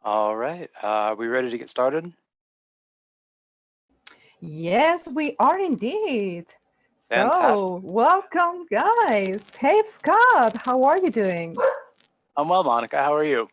All right, are we ready to get started? Yes, we are indeed. Fantastic. So, welcome, guys. Hey, Scott, how are you doing? I'm well, Monica. How are you?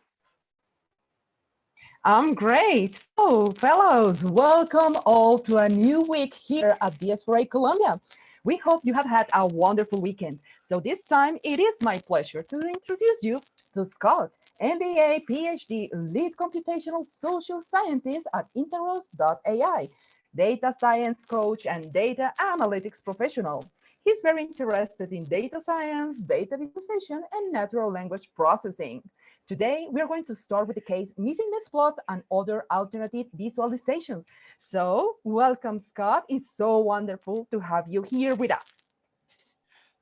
I'm great. So, fellows, welcome all to a new week here at DSRA Colombia. We hope you have had a wonderful weekend. So, this time it is my pleasure to introduce you to Scott, MBA, PhD, lead computational social scientist at Interos.ai, data science coach, and data analytics professional. He's very interested in data science, data visualization, and natural language processing. Today, we are going to start with the case missing plots and other alternative visualizations. So, welcome, Scott. It's so wonderful to have you here with us.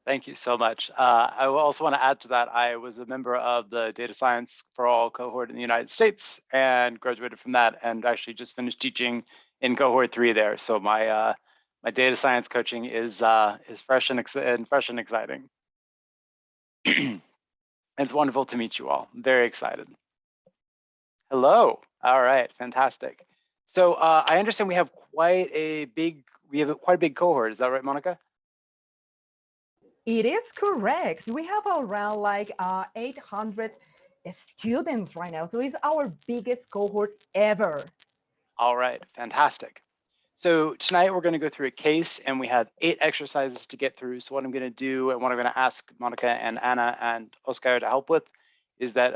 Thank you so much. I also want to add to that, I was a member of the Data Science for All cohort in the United States and graduated from that, and actually just finished teaching in cohort 3 there. So my data science coaching is fresh and exciting. It's wonderful to meet you all. I'm very excited. Hello. All right, fantastic. So I understand we have quite a big cohort. Is that right, Monica? It is correct. We have around like 800 students right now. So it's our biggest cohort ever. All right, fantastic. So tonight we're going to go through a case, and we have 8 exercises to get through. So what I'm going to do, and what I'm going to ask Monica and Anna and Oscar to help with, is that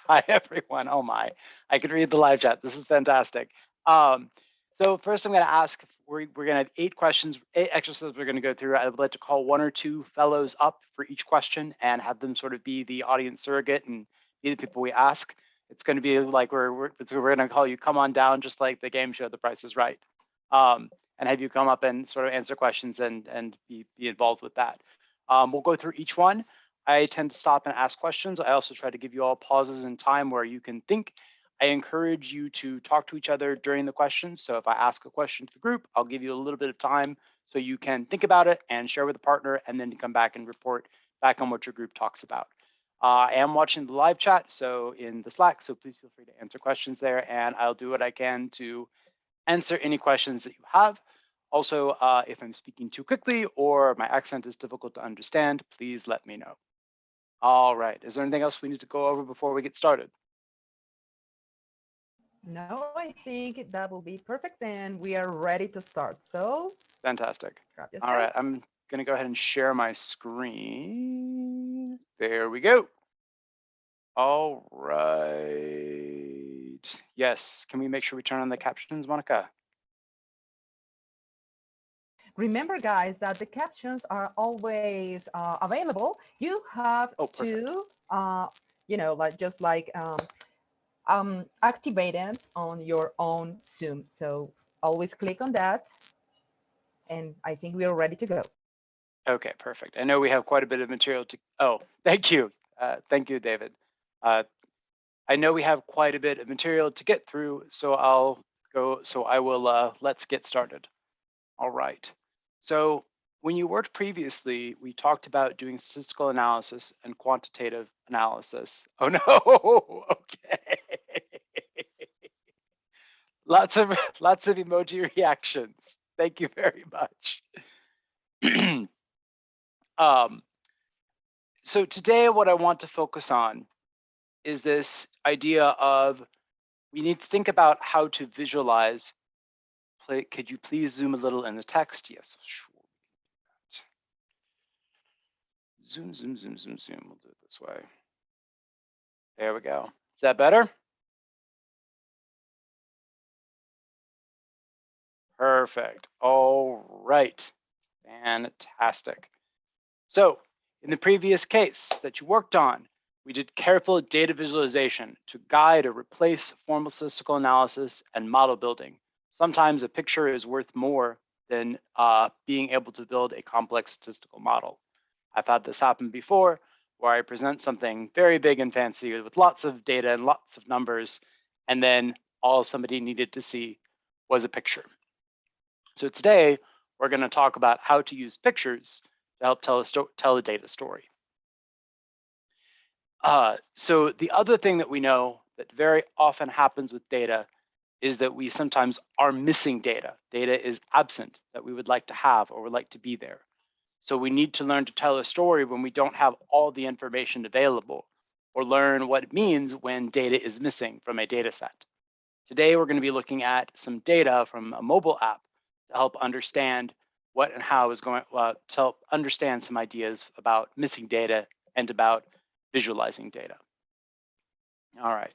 hi everyone. Oh my, I could read the live chat. This is fantastic. So first I'm going to ask. We're going to have 8 questions, 8 exercises we're going to go through. I would like to call 1 or 2 fellows up for each question and have them sort of be the audience surrogate and be the people we ask. It's going to be like we're going to call you, come on down, just like the game show The Price is Right. And have you come up and sort of answer questions and be involved with that. We'll go through each one. I tend to stop and ask questions. I also try to give you all pauses in time where you can think. I encourage you to talk to each other during the questions. So if I ask a question to the group, I'll give you a little bit of time so you can think about it and share with a partner, and then come back and report back on what your group talks about. I am watching the live chat, so in the Slack, so please feel free to answer questions there, and I'll do what I can to answer any questions that you have. Also, if I'm speaking too quickly or my accent is difficult to understand, please let me know. All right, is there anything else we need to go over before we get started? No, I think that will be perfect, and we are ready to start. So, fantastic. All right, I'm gonna go ahead and share my screen. There we go. All right. Yes, can we make sure we turn on the captions, Monica? Remember, guys, that the captions are always available. You have to, activate them on your own Zoom. So always click on that. And I think we are ready to go. Okay, perfect. I know we have quite a bit of material to, thank you. Thank you, David. I know we have quite a bit of material to get through, so I will, let's get started. All right. So when you worked previously, we talked about doing statistical analysis and quantitative analysis. Oh no, okay. Lots of emoji reactions. Thank you very much. So today what I want to focus on is this idea of we need to think about how to visualize. Could you please zoom a little in the text? Yes, sure. Zoom, zoom, zoom, zoom, zoom. We'll do it this way. There we go. Is that better? Perfect. All right. Fantastic. So in the previous case that you worked on, we did careful data visualization to guide or replace formal statistical analysis and model building. Sometimes a picture is worth more than being able to build a complex statistical model. I've had this happen before, where I present something very big and fancy with lots of data and lots of numbers, and then all somebody needed to see was a picture. So today, we're going to talk about how to use pictures to help tell a data story. So the other thing that we know that very often happens with data is that we sometimes are missing data. Data is absent that we would like to have or would like to be there. So we need to learn to tell a story when we don't have all the information available, or learn what it means when data is missing from a data set. Today, we're going to be looking at some data from a mobile app to help understand what and how is going, to help understand some ideas about missing data and about visualizing data. All right,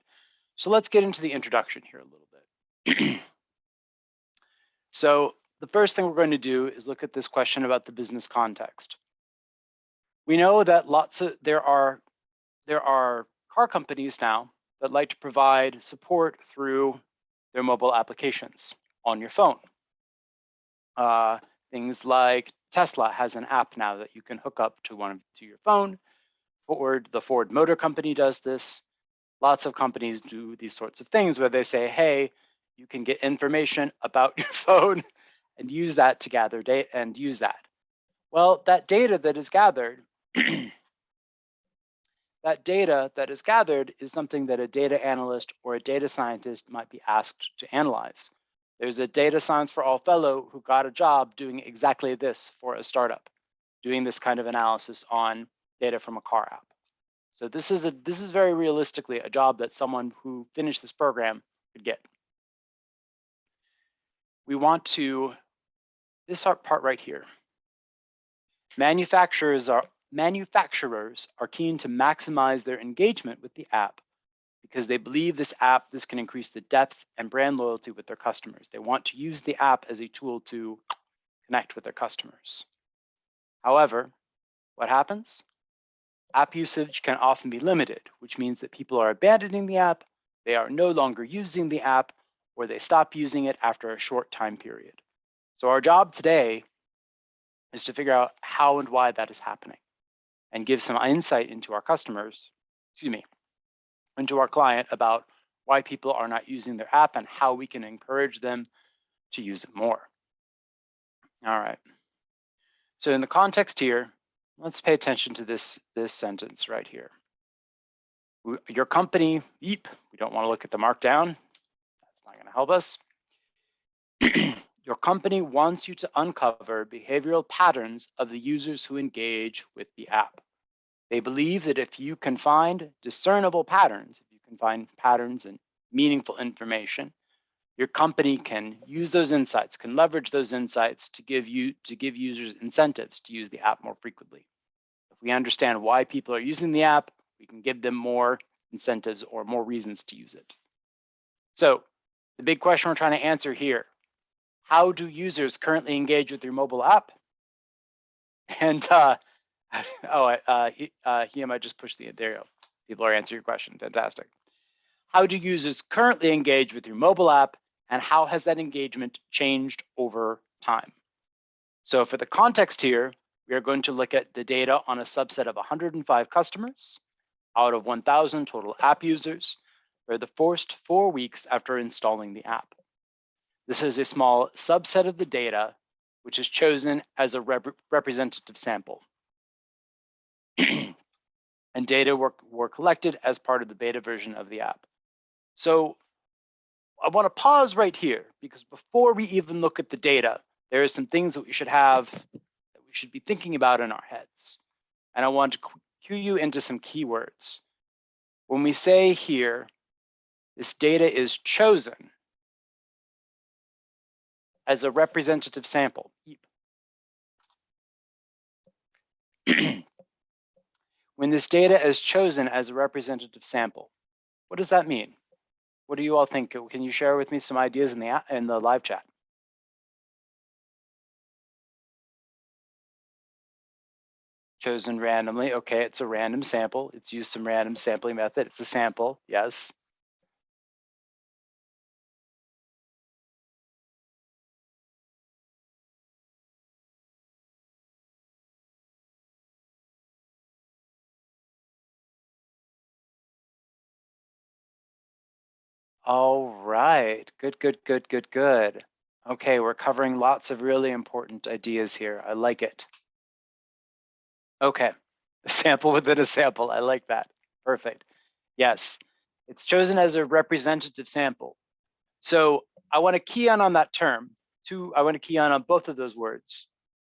so let's get into the introduction here a little bit. So the first thing we're going to do is look at this question about the business context. We know that there are car companies now that like to provide support through their mobile applications on your phone. Things like Tesla has an app now that you can hook up to your phone. The Ford Motor Company does this. Lots of companies do these sorts of things where they say, hey, you can get information about your phone and use that to gather data and use that. Well, that data that is gathered, is something that a data analyst or a data scientist might be asked to analyze. There's a data science for all fellow who got a job doing exactly this for a startup, doing this kind of analysis on data from a car app. So this is very realistically a job that someone who finished this program could get. We want to, this part right here. Manufacturers are keen to maximize their engagement with the app because they believe this can increase the depth and brand loyalty with their customers. They want to use the app as a tool to connect with their customers. However, what happens? App usage can often be limited, which means that people are abandoning the app, they are no longer using the app, or they stop using it after a short time period. So our job today is to figure out how and why that is happening and give some insight into our customers, into our client about why people are not using their app and how we can encourage them to use it more. All right. So in the context here, let's pay attention to this sentence right here. Your company, we don't want to look at the markdown. That's not going to help us. Your company wants you to uncover behavioral patterns of the users who engage with the app. They believe that if you can find discernible patterns, if you can find patterns and meaningful information, your company can use those insights, can leverage those insights to give users incentives to use the app more frequently. If we understand why people are using the app, we can give them more incentives or more reasons to use it. So the big question we're trying to answer here, how do users currently engage with your mobile app? And Hiem, I just pushed there you go. People are answering your question, fantastic. How do users currently engage with your mobile app, and how has that engagement changed over time? So for the context here, we are going to look at the data on a subset of 105 customers out of 1,000 total app users for the first 4 weeks after installing the app. This is a small subset of the data, which is chosen as a representative sample. And data were collected as part of the beta version of the app. So I want to pause right here, because before we even look at the data, there are some things that we should be thinking about in our heads. And I want to cue you into some keywords. When we say here, this data is chosen as a representative sample. When this data is chosen as a representative sample, what does that mean? What do you all think? Can you share with me some ideas in the live chat? Chosen randomly. Okay, it's a random sample. It's used some random sampling method. It's a sample, yes. All right, good. Okay, we're covering lots of really important ideas here. I like it. Okay, a sample within a sample. I like that. Perfect. Yes, It's chosen as a representative sample. So I want to key on that term. I want to key on both of those words.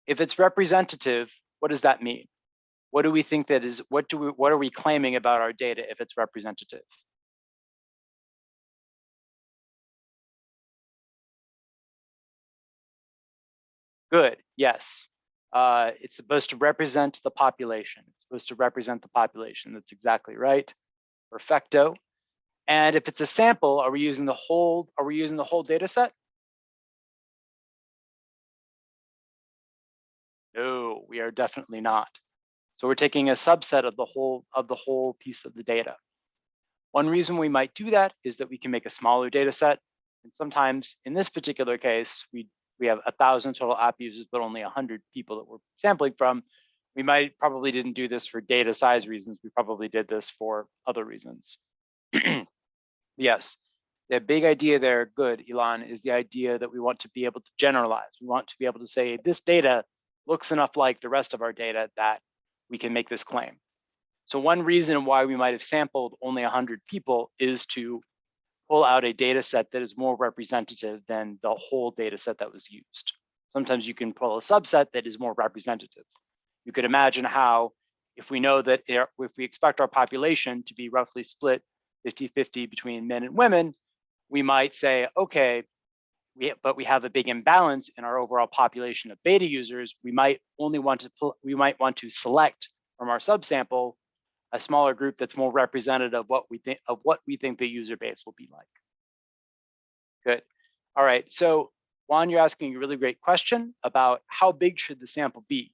If it's representative, what does that mean? What do we think that is, what are we claiming about our data if it's representative? Good, yes. It's supposed to represent the population. It's supposed to represent the population. That's exactly right. Perfecto. And if it's a sample, are we using the whole data set? No, we are definitely not. So we're taking a subset of the whole piece of the data. One reason we might do that is that we can make a smaller data set. And sometimes in this particular case, we have 1,000 total app users, but only 100 people that we're sampling from. We might probably didn't do this for data size reasons. We probably did this for other reasons. Yes, the big idea there, good, Elon, is the idea that we want to be able to generalize. We want to be able to say this data looks enough like the rest of our data that we can make this claim. So one reason why we might have sampled only 100 people is to pull out a data set that is more representative than the whole data set that was used. Sometimes you can pull a subset that is more representative. You could imagine how, if we know that if we expect our population to be roughly split 50-50 between men and women, we might say, okay, but we have a big imbalance in our overall population of beta users. We might want to select from our subsample a smaller group that's more representative of what we think the user base will be like. Good. All right. So Juan, you're asking a really great question about how big should the sample be.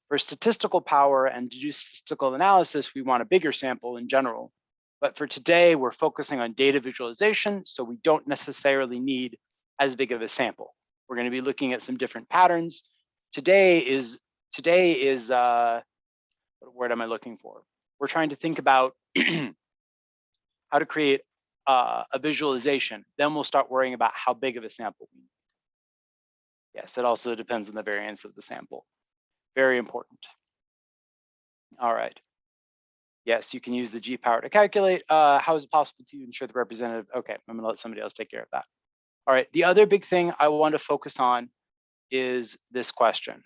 For statistical power and to do statistical analysis, we want a bigger sample in general. But for today, we're focusing on data visualization, so we don't necessarily need as big of a sample. We're going to be looking at some different patterns. Today is what word am I looking for? We're trying to think about how to create a visualization. Then we'll start worrying about how big of a sample we need. Yes, it also depends on the variance of the sample. Very important. All right. Yes, you can use the G power to calculate. How is it possible to ensure the representative? Okay, I'm gonna let somebody else take care of that. All right, the other big thing I want to focus on is this question.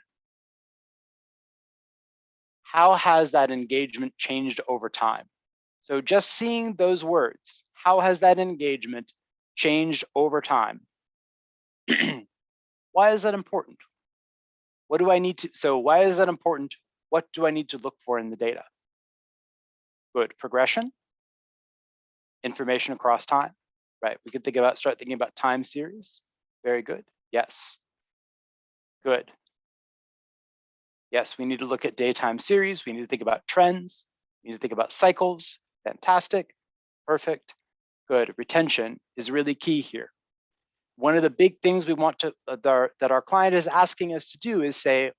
How has that engagement changed over time? So just seeing those words, how has that engagement changed over time? Why is that important? What do I need to, so why is that important? What do I need to look for in the data? Good, progression, information across time, right? We could start thinking about time series. Very good, yes, good. Yes, we need to look at daytime series. We need to think about trends. We need to think about cycles. Fantastic, perfect, good. Retention is really key here. One of the big things we want to, that our client is asking us to do is say,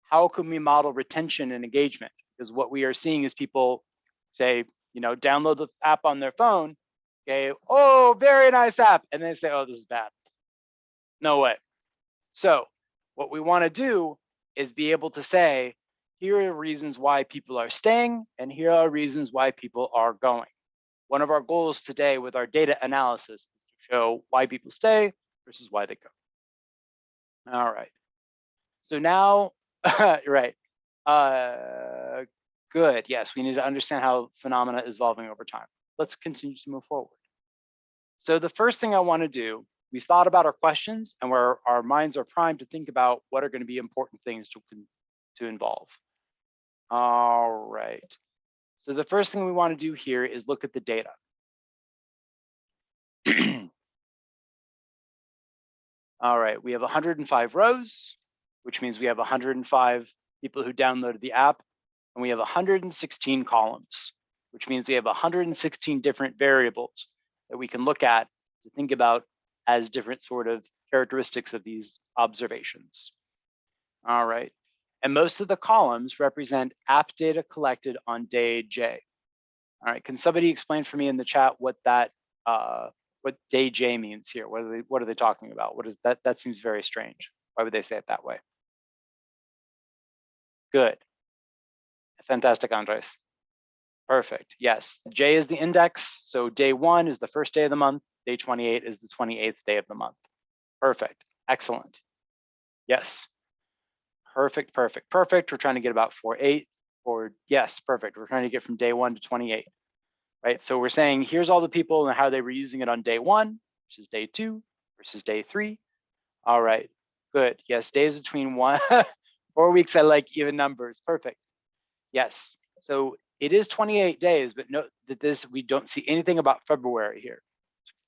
how can we model retention and engagement? Because what we are seeing is people say, download the app on their phone. Okay, oh, very nice app. And they say, oh, this is bad. No way. So what we want to do is be able to say, here are reasons why people are staying, and here are reasons why people are going. One of our goals today with our data analysis is to show why people stay versus why they go. All right. So now, right. Good. Yes, we need to understand how phenomena is evolving over time. Let's continue to move forward. So the first thing I want to do, we thought about our questions and where our minds are primed to think about what are going to be important things to involve. All right. So the first thing we want to do here is look at the data. All right, we have 105 rows, which means we have 105 people who downloaded the app, and we have 116 columns, which means we have 116 different variables that we can look at to think about as different sort of characteristics of these observations. All right, and most of the columns represent app data collected on day J. All right, can somebody explain for me in the chat what day J means here? What are they talking about? What is that? That seems very strange. Why would they say it that way? Good. Fantastic, Andres. Perfect. Yes. J is the index. So day 1 is the first day of the month. Day 28 is the 28th day of the month. Perfect. Excellent. Yes. Perfect, perfect, perfect. We're trying to get about 4/8, or yes, perfect. We're trying to get from day 1 to 28, right? So we're saying here's all the people and how they were using it on day 1 versus day 2 versus day 3. All right, good. Yes, days between 4 weeks. I like even numbers. Perfect. Yes. So it is 28 days, but note that we don't see anything about February here.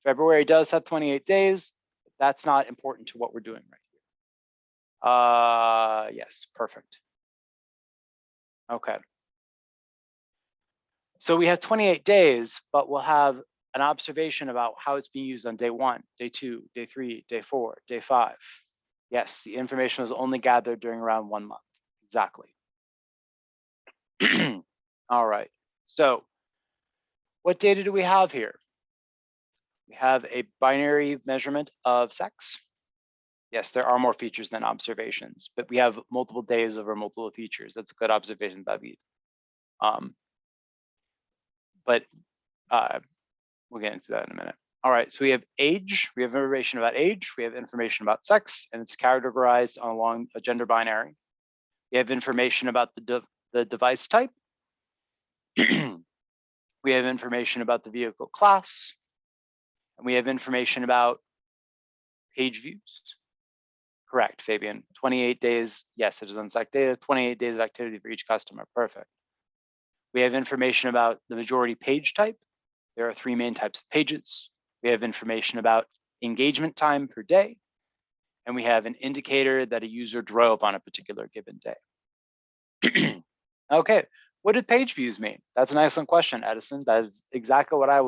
February does have 28 days. But that's not important to what we're doing right here. Yes, perfect. Okay. So we have 28 days, but we'll have an observation about how it's being used on day 1, day 2, day 3, day 4, day 5. Yes, the information was only gathered during around 1 month. Exactly. All right. So what data do we have here? We have a binary measurement of sex. Yes, there are more features than observations, but we have multiple days over multiple features. That's a good observation, David. But we'll get into that in a minute. All right, so we have age. We have information about age. We have information about sex, and it's categorized along a gender binary. We have information about the device type. We have information about the vehicle class. And we have information about page views. Correct, Fabian. 28 days. Yes, it is unstacked data. 28 days of activity for each customer. Perfect. We have information about the majority page type. There are 3 main types of pages. We have information about engagement time per day. And we have an indicator that a user drove on a particular given day. Okay, what did page views mean? That's an excellent question, Edison. That is exactly what I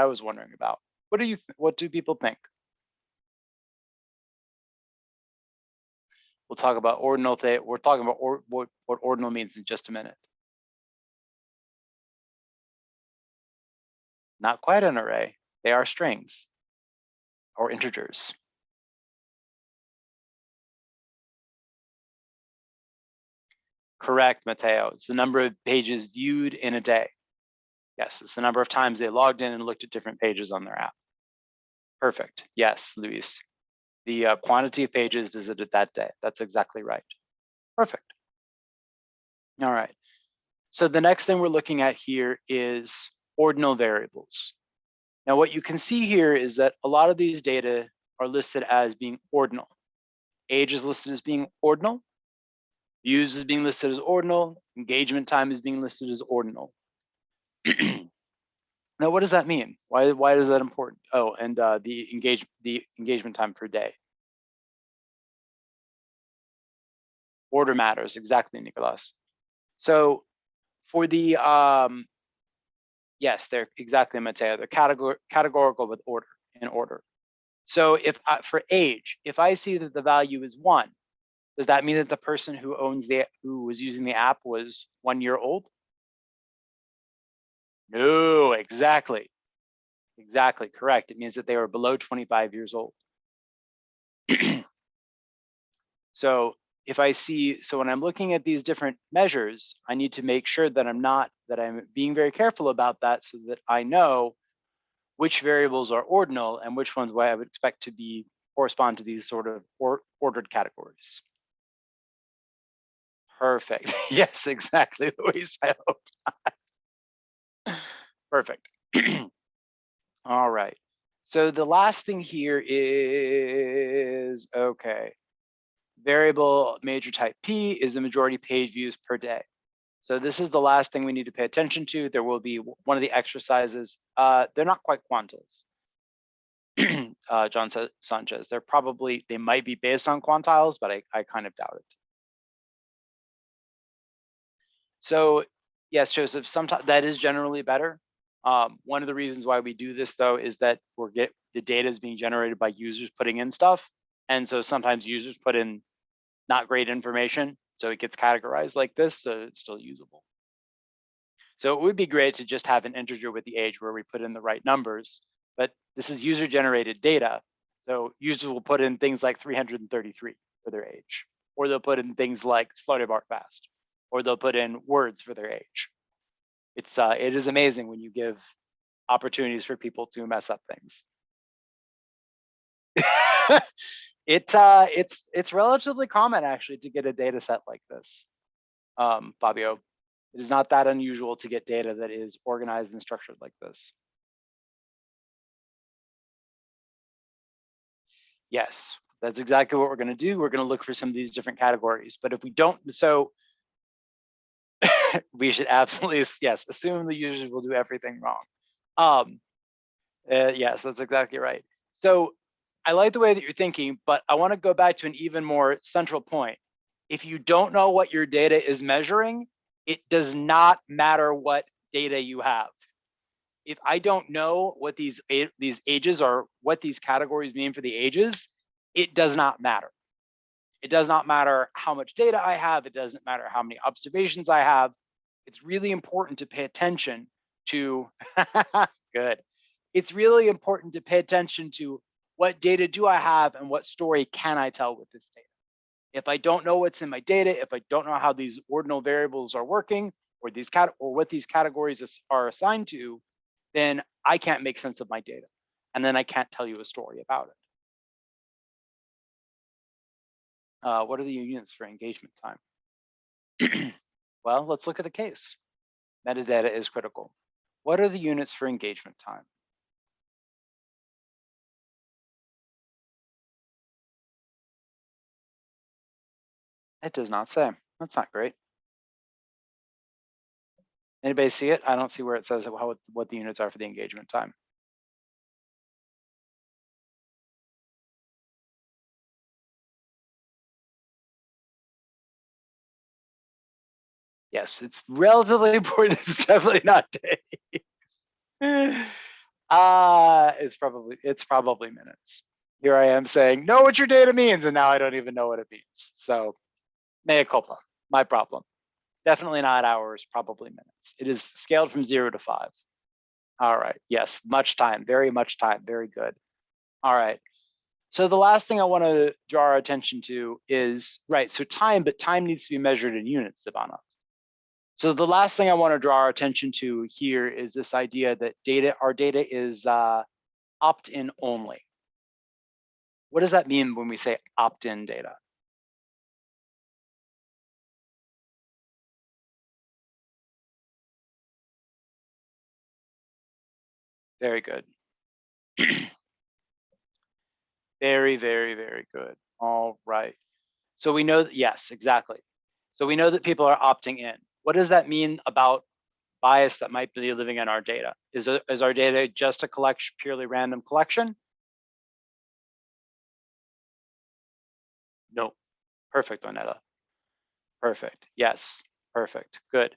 was wondering about. What do people think? We'll talk about ordinal. We're talking about what ordinal means in just a minute. Not quite an array. They are strings or integers. Correct, Mateo. It's the number of pages viewed in a day. Yes, it's the number of times they logged in and looked at different pages on their app. Perfect. Yes, Luis. The quantity of pages visited that day. That's exactly right. Perfect. All right. So the next thing we're looking at here is ordinal variables. Now, what you can see here is that a lot of these data are listed as being ordinal. Age is listed as being ordinal. Views is being listed as ordinal. Engagement time is being listed as ordinal. Now, what does that mean? Why is that important? Oh, and the engagement time per day. Order matters, exactly, Nicolas. So for the yes, they're exactly, Mateo. They're categorical with order, in order. So if for age, if I see that the value is 1, does that mean that the person who was using the app was 1 year old? No, exactly. Exactly, correct. It means that they were below 25 years old. So if I see, so when I'm looking at these different measures, I need to make sure that I'm being very careful about that so that I know which variables are ordinal and which ones I would expect to correspond to these sort of ordered categories. Perfect. Yes, exactly, Luis. I hope. Perfect. All right. So the last thing here is, okay, variable major type P is the majority page views per day. So this is the last thing we need to pay attention to. There will be one of the exercises. They're not quite quantiles. John Sanchez, they might be based on quantiles, but I kind of doubt it. So yes, Joseph, sometimes that is generally better. One of the reasons why we do this though is that the data is being generated by users putting in stuff. And so sometimes users put in not great information. So it gets categorized like this, so it's still usable. So it would be great to just have an integer with the age where we put in the right numbers, but this is user generated data. So users will put in things like 333 for their age, or they'll put in things like Slaughter Bar Fast, or they'll put in words for their age. It is amazing when you give opportunities for people to mess up things. It's relatively common actually to get a data set like this, Fabio. It is not that unusual to get data that is organized and structured like this. Yes, that's exactly what we're going to do. We're going to look for some of these different categories. But if we don't, so we should absolutely, yes, assume the users will do everything wrong. Yes, that's exactly right. So I like the way that you're thinking, but I want to go back to an even more central point. If you don't know what your data is measuring, it does not matter what data you have. If I don't know what these ages or what these categories mean for the ages, it does not matter. It does not matter how much data I have. It doesn't matter how many observations I have. It's really important to pay attention to, good. It's really important to pay attention to what data do I have and what story can I tell with this data. If I don't know what's in my data, if I don't know how these ordinal variables are working or what these categories are assigned to, then I can't make sense of my data. And then I can't tell you a story about it. What are the units for engagement time? Well, let's look at the case. Metadata is critical. What are the units for engagement time? It does not say. That's not great. Anybody see it? I don't see where it says what the units are for the engagement time. Yes, it's relatively important. It's definitely not days. It's probably minutes. Here I am saying, know what your data means, and now I don't even know what it means. So, mea culpa, my problem. Definitely not hours, probably minutes. It is scaled from 0 to 5. All right, yes, much time, very much time, very good. All right, so the last thing I want to draw our attention to is, right, so time, but time needs to be measured in units, Ivana. So the last thing I want to draw our attention to here is this idea that our data is opt-in only. What does that mean when we say opt-in data? Very good. Very, very, very good. All right. So we know that, yes, exactly. So we know that people are opting in. What does that mean about bias that might be living in our data? Is our data just a purely random collection? No. Perfect, Onetta. Perfect. Yes. Perfect. Good.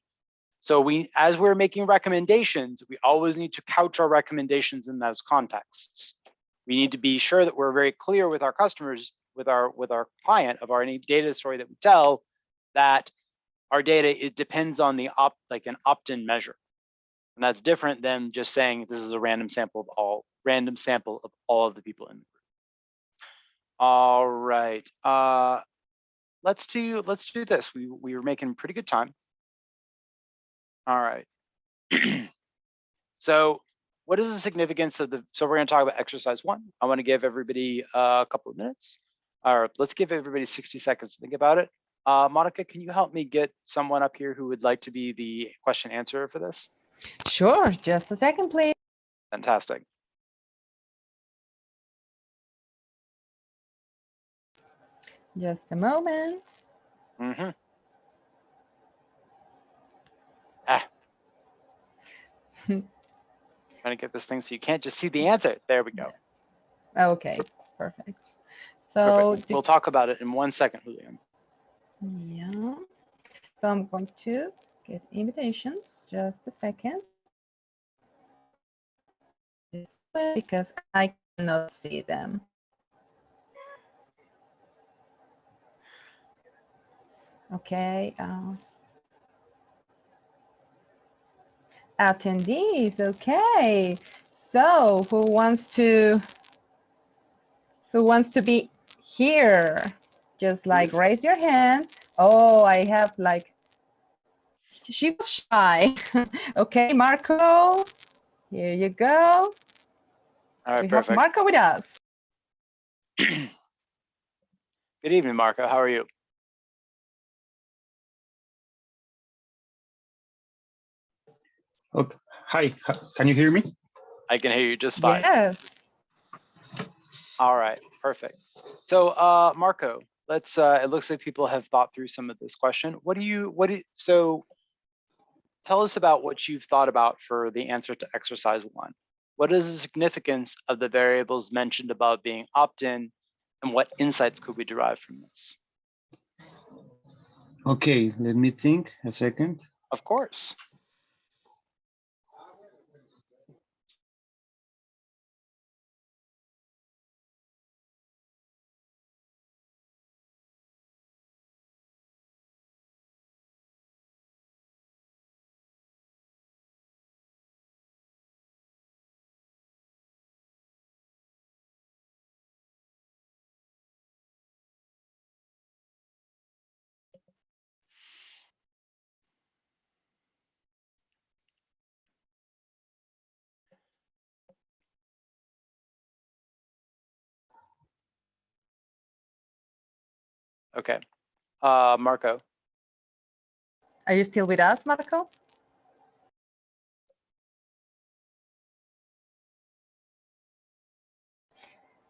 So as we're making recommendations, we always need to couch our recommendations in those contexts. We need to be sure that we're very clear with our customers, with our client of any data story that we tell, that our data, it depends on an opt-in measure. And that's different than just saying this is a random sample of all of the people in the group. All right. Let's do this. We were making pretty good time. All right. So what is the significance of so we're going to talk about exercise 1. I want to give everybody a couple of minutes, or let's give everybody 60 seconds to think about it. Monica, can you help me get someone up here who would like to be the question answerer for this? Sure, just a second, please. Fantastic. Just a moment. Mm-hmm. Trying to get this thing so you can't just see the answer. There we go. Okay, perfect. So perfect. We'll talk about it in 1 second, Julian. Yeah. So I'm going to get invitations. Just a second. Because I cannot see them. Okay. Attendees. Okay. So who wants to be here? Just like raise your hand. Oh, I have like She was shy. Okay, Marco, here you go. All right, We perfect. have Marco with us. Good evening, Marco. How are you? Okay. Hi, can you hear me? I can hear you just fine. Yes. All right, perfect. So, Marco, let's. It looks like people have thought through some of this question. So tell us about what you've thought about for the answer to exercise 1. What is the significance of the variables mentioned above being opt-in, and what insights could we derive from this? Okay, let me think a second. Of course. Okay. Marco. Are you still with us, Marco?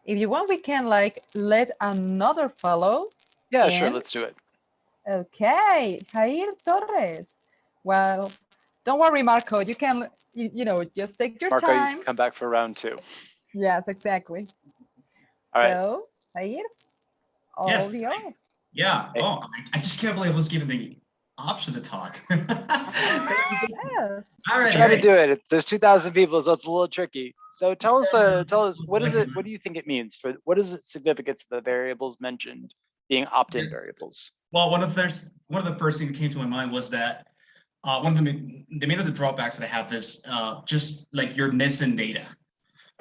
If you want, we can like let another follow. Yeah, sure. Let's do it. Okay, Jair Torres. Well, don't worry, Marco. You can, just take your Marco, time. you can come back for round 2. Yes, exactly. All right. So, Jair, all yours. Yeah. Hey. Oh, I just can't believe I was given the option to talk. Yes. All right. Try to do it. There's 2,000 people, so it's a little tricky. So tell us what is it? What do you think it means for? What is the significance of the variables mentioned being opt-in variables? Well, one of the first things that came to my mind was that one of the main of the drawbacks that I have is just like you're missing data.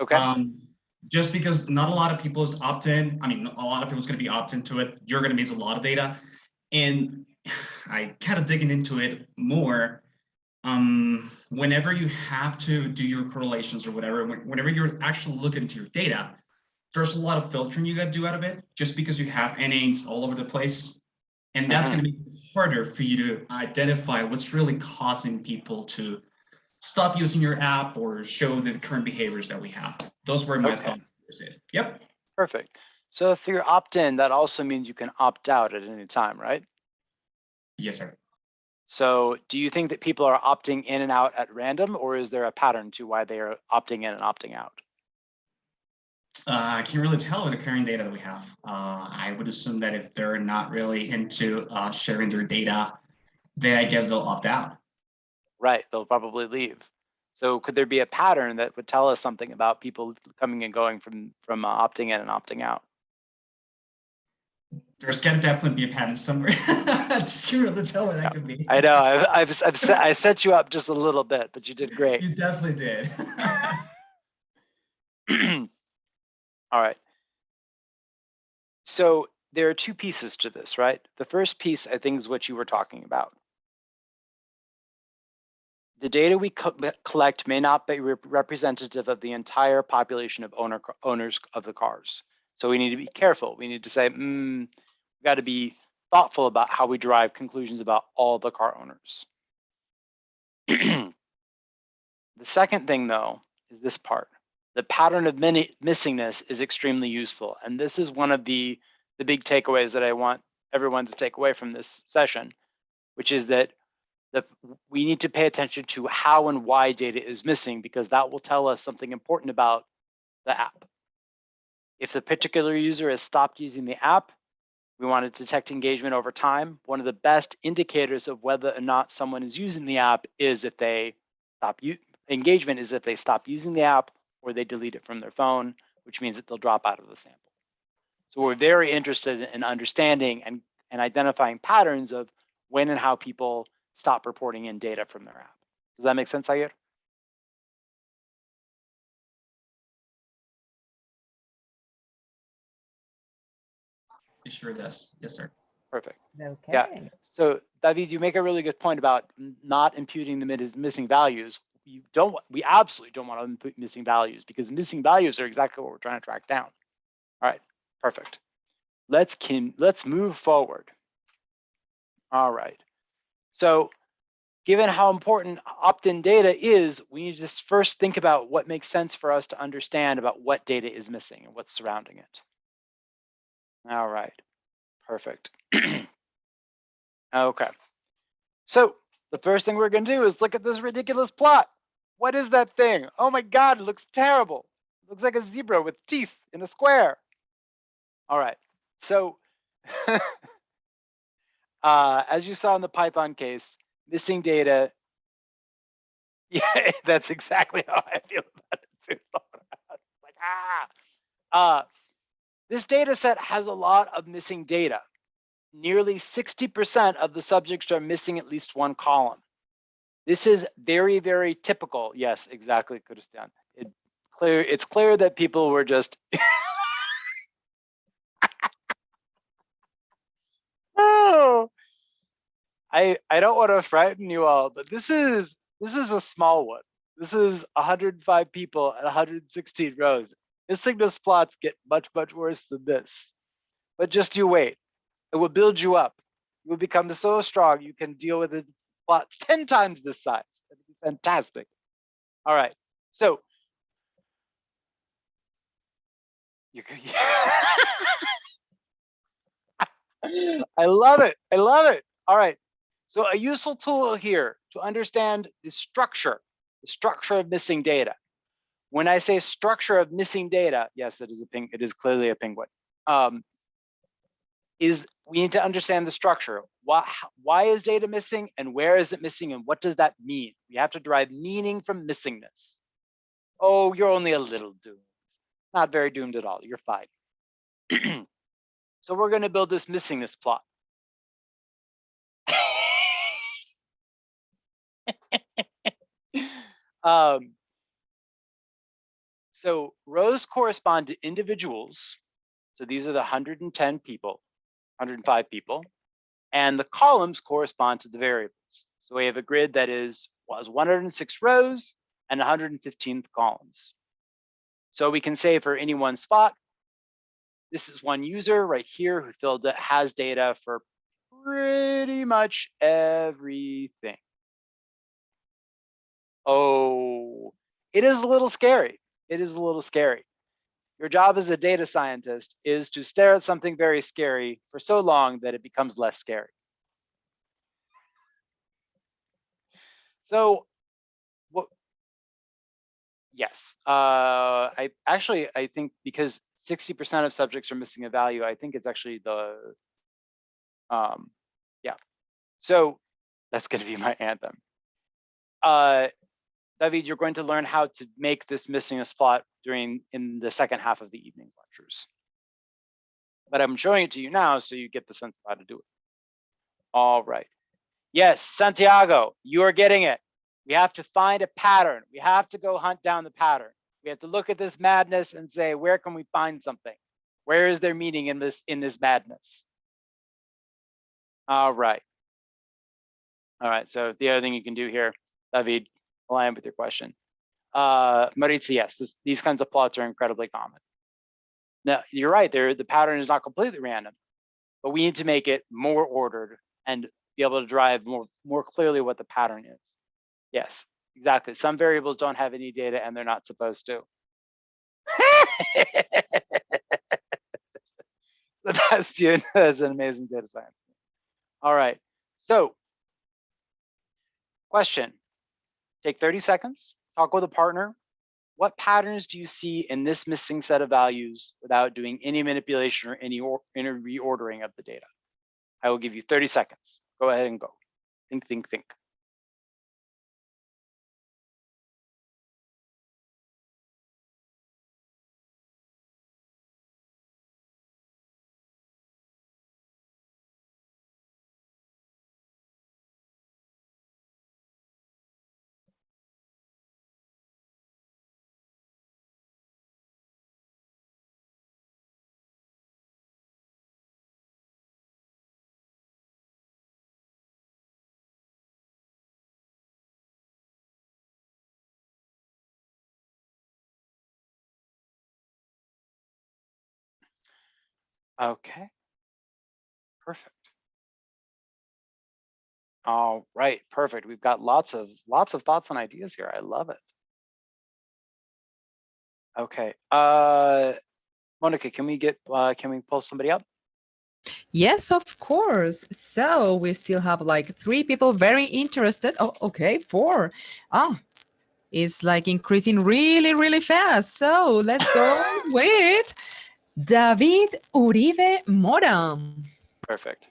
Okay. Just because not a lot of people is opt-in. I mean, a lot of people's going to be opt-in to it. You're going to miss a lot of data, and I kind of digging into it more. Whenever you have to do your correlations or whatever, whenever you're actually looking into your data, there's a lot of filtering you got to do out of it just because you have NAs all over the place. And that's going to make it harder for you to identify what's really causing people to stop using your app or show the current behaviors that we have. Those were my thoughts. Yep. Perfect. So if you're opt-in, that also means you can opt out at any time, right? Yes, sir. So do you think that people are opting in and out at random, or is there a pattern to why they are opting in and opting out? I can't really tell with the current data that we have. I would assume that if they're not really into sharing their data, then I guess they'll opt out. Right, they'll probably leave. So could there be a pattern that would tell us something about people coming and going from opting in and opting out? There's got to definitely be a pattern somewhere. I just can't really tell where that could be. I know. I set you up just a little bit, but you did great. You definitely did. All right. So there are 2 pieces to this, right? The first piece, I think, is what you were talking about. The data we collect may not be representative of the entire population of owners of the cars. So we need to be careful. We need to say, we got to be thoughtful about how we derive conclusions about all the car owners. The second thing, though, is this part. The pattern of missingness is extremely useful. And this is one of the big takeaways that I want everyone to take away from this session, which is that we need to pay attention to how and why data is missing, because that will tell us something important about the app. If the particular user has stopped using the app, we want to detect engagement over time. One of the best indicators of whether or not someone is using the app is if they engagement is if they stop using the app or they delete it from their phone, which means that they'll drop out of the sample. So we're very interested in understanding and identifying patterns of when and how people stop reporting in data from their app. Does that make sense, Jair? It sure does. Yes, sir. Perfect. Okay. Yeah. So David, you make a really good point about not imputing the missing values. We absolutely don't want to input missing values, because missing values are exactly what we're trying to track down. All right, perfect. Let's move forward. All right. So given how important opt-in data is, we need to just first think about what makes sense for us to understand about what data is missing and what's surrounding it. All right, perfect. Okay. So the first thing we're going to do is look at this ridiculous plot. What is that thing? Oh my God, it looks terrible. It looks like a zebra with teeth in a square. All right. So as you saw in the Python case, missing data. Yeah, that's exactly how I feel about it too. Like, this data set has a lot of missing data. Nearly 60% of the subjects are missing at least one column. This is very, very typical. Yes, exactly, Christian. It's clear that people were just oh, I don't want to frighten you all, but this is a small one. This is 105 people and 116 rows. Asynchronous plots get much, much worse than this. But just you wait. It will build you up. You will become so strong you can deal with a plot 10 times this size. It'll be fantastic. All right. So you can I love it. I love it. All right. So a useful tool here to understand the structure of missing data. When I say structure of missing data, yes, it is clearly a penguin. Is we need to understand the structure. Why is data missing and where is it missing and what does that mean? We have to derive meaning from missingness. Oh, you're only a little doomed. Not very doomed at all. You're fine. So we're going to build this missingness plot. So rows correspond to individuals. So these are the 110 people, 105 people, and the columns correspond to the variables. So we have a grid that has 106 rows and 115 columns. So we can say for any one spot, this is one user right here who has data for pretty much everything. Oh, it is a little scary. It is a little scary. Your job as a data scientist is to stare at something very scary for so long that it becomes less scary. So, yes, I think because 60% of subjects are missing a value, I think it's actually yeah. So that's going to be my anthem. David, you're going to learn how to make this missingness plot in the second half of the evening lectures. But I'm showing it to you now so you get the sense of how to do it. All right. Yes, Santiago, you are getting it. We have to find a pattern. We have to go hunt down the pattern. We have to look at this madness and say, where can we find something? Where is there meaning in this madness? All right. All right. So the other thing you can do here, David, align with your question. Maritza, yes, these kinds of plots are incredibly common. Now, you're right, the pattern is not completely random, but we need to make it more ordered and be able to drive more clearly what the pattern is. Yes, exactly. Some variables don't have any data and they're not supposed to. Sebastian, that's an amazing data science. All right, so question, take 30 seconds, talk with a partner. What patterns do you see in this missing set of values without doing any manipulation or any reordering of the data? I will give you 30 seconds. Go ahead and go. Think, think, think. Okay, perfect. All right, perfect. We've got lots of thoughts and ideas here. I love it. Okay. Monica, can we pull somebody up? Yes, of course. So we still have like 3 people very interested. Oh, okay, 4. Ah, it's like increasing really, really fast. So let's go with David Uribe Mora. Perfect.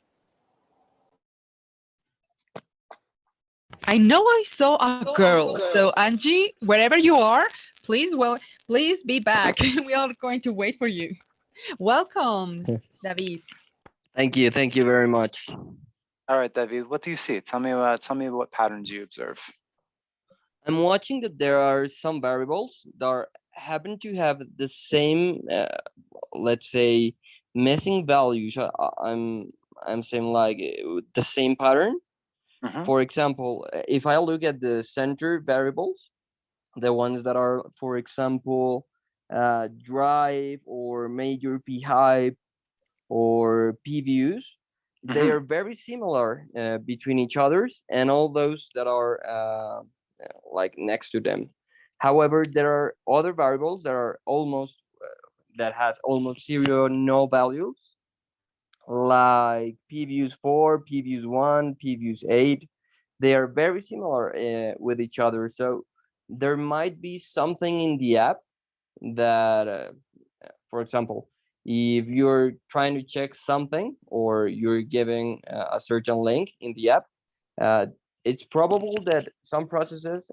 I know I saw a girl. So Angie, wherever you are, please be back. We are going to wait for you. Welcome, David. Thank you very much. All right, David, what do you see? Tell me what patterns you observe. I'm watching that there are some variables that happen to have the same, let's say, missing values. I'm saying like the same pattern. Mhm. For example, if I look at the center variables, the ones that are, for example, drive or major p hype or p views, they Mhm. are very similar between each others and all those that are like next to them. However, there are other variables that are almost that has almost zero null values, like p views 4, p views 1, p views 8. They are very similar with each other. So there might be something in the app that, for example, if you're trying to check something or you're giving a certain link in the app, uh, it's probable that some processes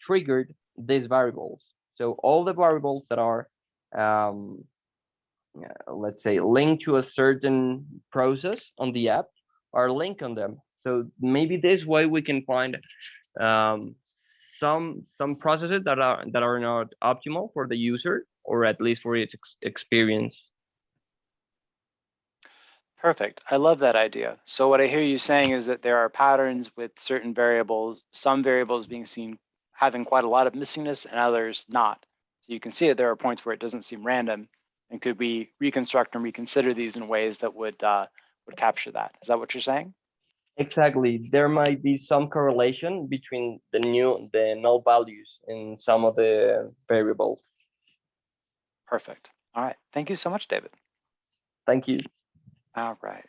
triggered these variables. So all the variables that are, um, let's say, linked to a certain process on the app are linked on them. So maybe this way we can find um, some processes that are not optimal for the user, or at least for its experience. Perfect. I love that idea. So what I hear you saying is that there are patterns with certain variables, some variables being seen having quite a lot of missingness and others not. So you can see that there are points where it doesn't seem random. And could we reconstruct and reconsider these in ways that would capture that? Is that what you're saying? Exactly. There might be some correlation between the null values in some of the variables. Perfect. All right. Thank you so much, David. Thank you. All right.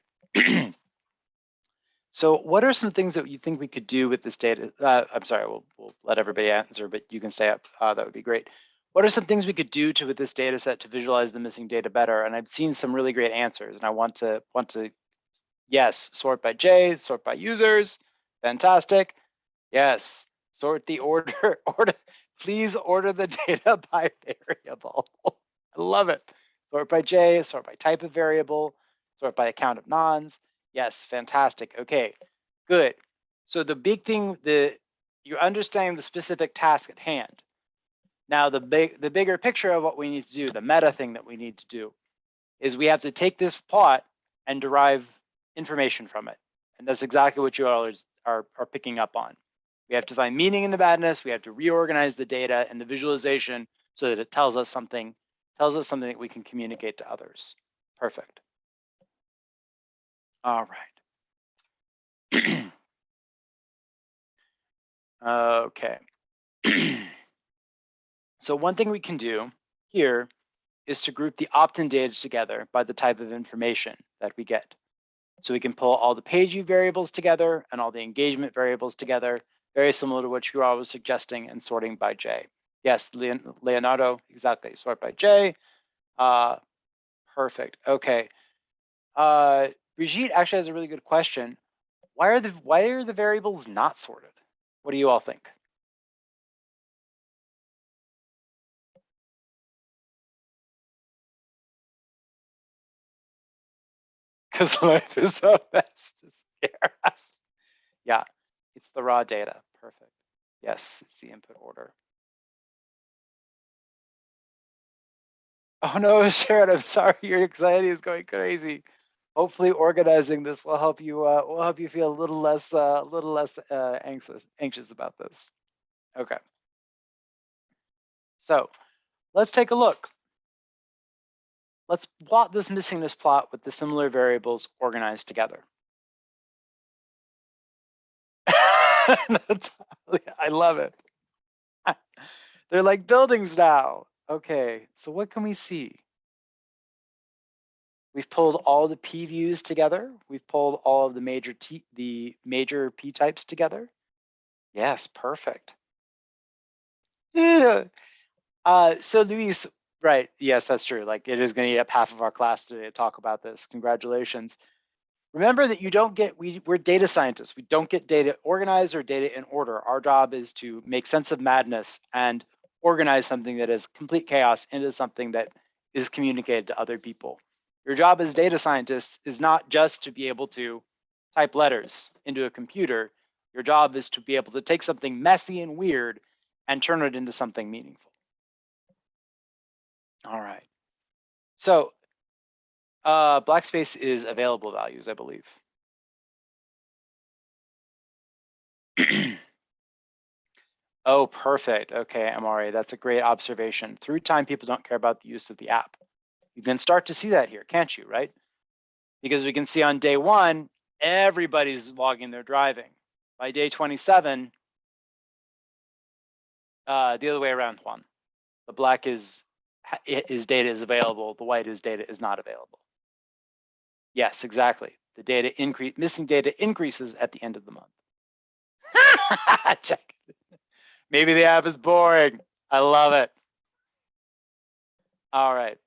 So what are some things that you think we could do with this data? I'm sorry, we'll let everybody answer, but you can stay up. That would be great. What are some things we could do with this data set to visualize the missing data better? And I've seen some really great answers, and I want to yes, sort by J, sort by users. Fantastic. Yes, sort the order, please order the data by variable. I love it. Sort by J, sort by type of variable, sort by account of nons. Yes, fantastic. Okay, good. So the big thing, you're understanding the specific task at hand. Now the bigger picture of what we need to do, the meta thing that we need to do, is we have to take this plot and derive information from it. And that's exactly what you all are picking up on. We have to find meaning in the badness. We have to reorganize the data and the visualization so that it tells us something that we can communicate to others. Perfect. All right. Okay. So one thing we can do here is to group the opt-in data together by the type of information that we get. So we can pull all the page view variables together and all the engagement variables together, very similar to what you all was suggesting and sorting by J. Yes, Leonardo, exactly, sort by J. Perfect, okay. Brigitte actually has a really good question. Why are the variables not sorted? What do you all think? Because life is a mess to scare us. Yeah, it's the raw data. Perfect. Yes, it's the input order. Oh no, Sharon, I'm sorry. Your anxiety is going crazy. Hopefully, organizing this will help you. Feel a little less anxious about this. Okay. So let's take a look. let's plot this missingness plot with the similar variables organized together. I love it. They're like buildings now. Okay, so what can we see? We've pulled all the P views together. We've pulled all of the major P types together. Yes, perfect. Yeah. So Luis, right? Yes, that's true. Like it is going to eat up half of our class today to talk about this. Congratulations. Remember that you don't get, we're data scientists. We don't get data organized or data in order. Our job is to make sense of madness and organize something that is complete chaos into something that is communicated to other people. Your job as data scientists is not just to be able to type letters into a computer. Your job is to be able to take something messy and weird and turn it into something meaningful. All right. So black space is available values, I believe. Oh, perfect. Okay, MRA, that's a great observation. Through time, people don't care about the use of the app. You can start to see that here, can't you, right? Because we can see on day 1, everybody's logging their driving. By day 27, the other way around, Juan. The black is data is available, the white is data is not available. Yes, exactly. The data missing data increases at the end of the month. Check. Maybe the app is boring. I love it. All right.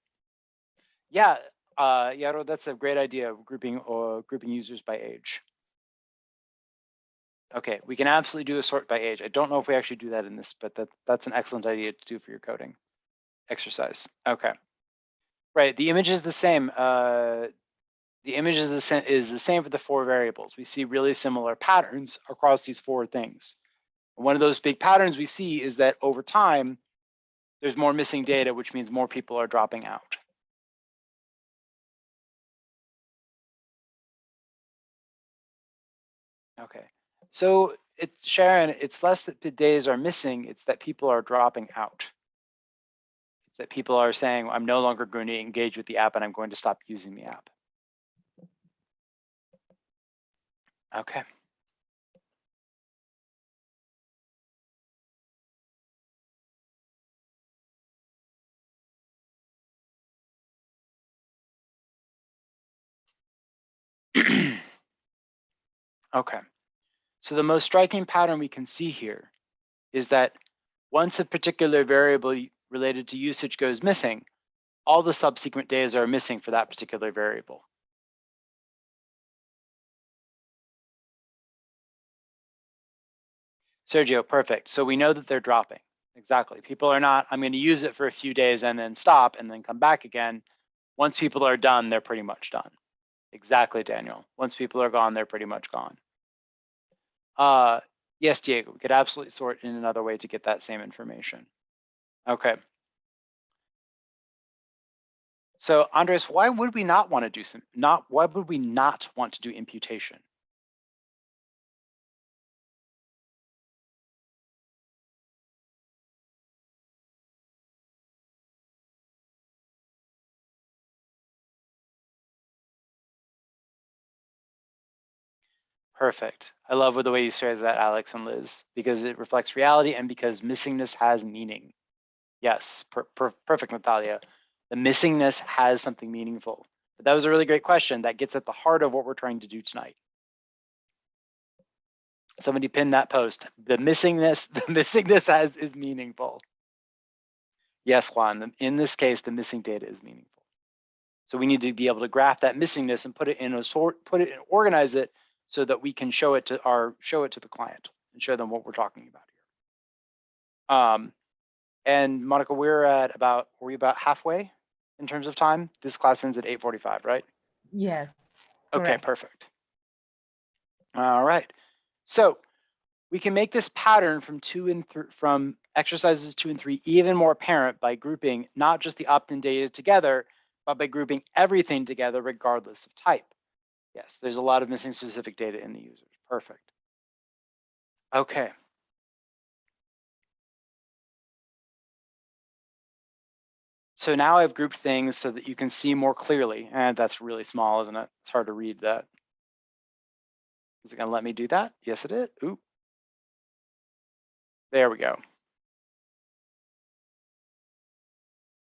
Yeah, Yaro, that's a great idea, grouping users by age. Okay, we can absolutely do a sort by age. I don't know if we actually do that in this, but that's an excellent idea to do for your coding exercise. Okay. Right, the image is the same. The image is the same for the 4 variables. We see really similar patterns across these 4 things. And one of those big patterns we see is that over time, there's more missing data, which means more people are dropping out. Okay, so Sharon, it's less that the days are missing, it's that people are dropping out. It's that people are saying, I'm no longer going to engage with the app and I'm going to stop using the app. Okay. Okay, so the most striking pattern we can see here is that once a particular variable related to usage goes missing, all the subsequent days are missing for that particular variable. Sergio, perfect. So we know that they're dropping. Exactly. People are not, I'm going to use it for a few days and then stop and then come back again. Once people are done, they're pretty much done. Exactly, Daniel. Once people are gone, they're pretty much gone. Yes, Diego, we could absolutely sort in another way to get that same information. Okay. So Andres, why would we not want to do why would we not want to do imputation? Perfect. I love the way you say that, Alex and Liz, because it reflects reality and because missingness has meaning. Yes, perfect, Natalia. The missingness has something meaningful. But that was a really great question that gets at the heart of what we're trying to do tonight. Somebody pinned that post. The missingness is meaningful. Yes, Juan, in this case, the missing data is meaningful. So we need to be able to graph that missingness and put it in a sort, and organize it so that we can show it to the client and show them what we're talking about here. And Monica, were we about halfway in terms of time? This class ends at 8:45, right? Yes. Okay, correct. perfect. All right. So we can make this pattern from exercises 2 and 3 even more apparent by grouping not just the opt-in data together, but by grouping everything together regardless of type. Yes, there's a lot of missing specific data in the users. Perfect. Okay. so now I've grouped things so that you can see more clearly. And that's really small, isn't it? It's hard to read that. Is it gonna let me do that? Yes, it is. Ooh. There we go.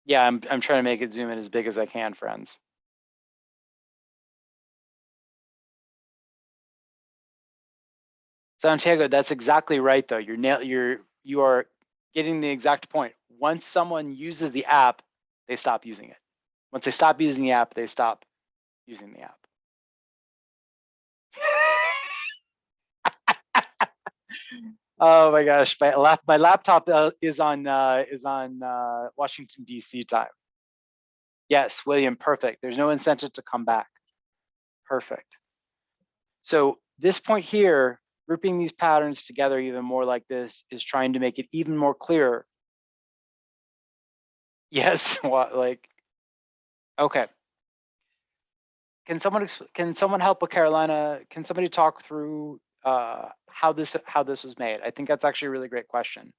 Yeah, I'm trying to make it zoom in as big as I can, friends. Santiago, that's exactly right though. You are getting the exact point. Once someone uses the app, they stop using it. Once they stop using the app, they stop using the app. Oh my gosh, my laptop is on Washington DC time. Yes, William, perfect. There's no incentive to come back. Perfect. So this point here, grouping these patterns together even more like this is trying to make it even more clear. Yes, what, like, okay. Can someone help with Carolina? Can somebody talk through how this was made? I think that's actually a really great question.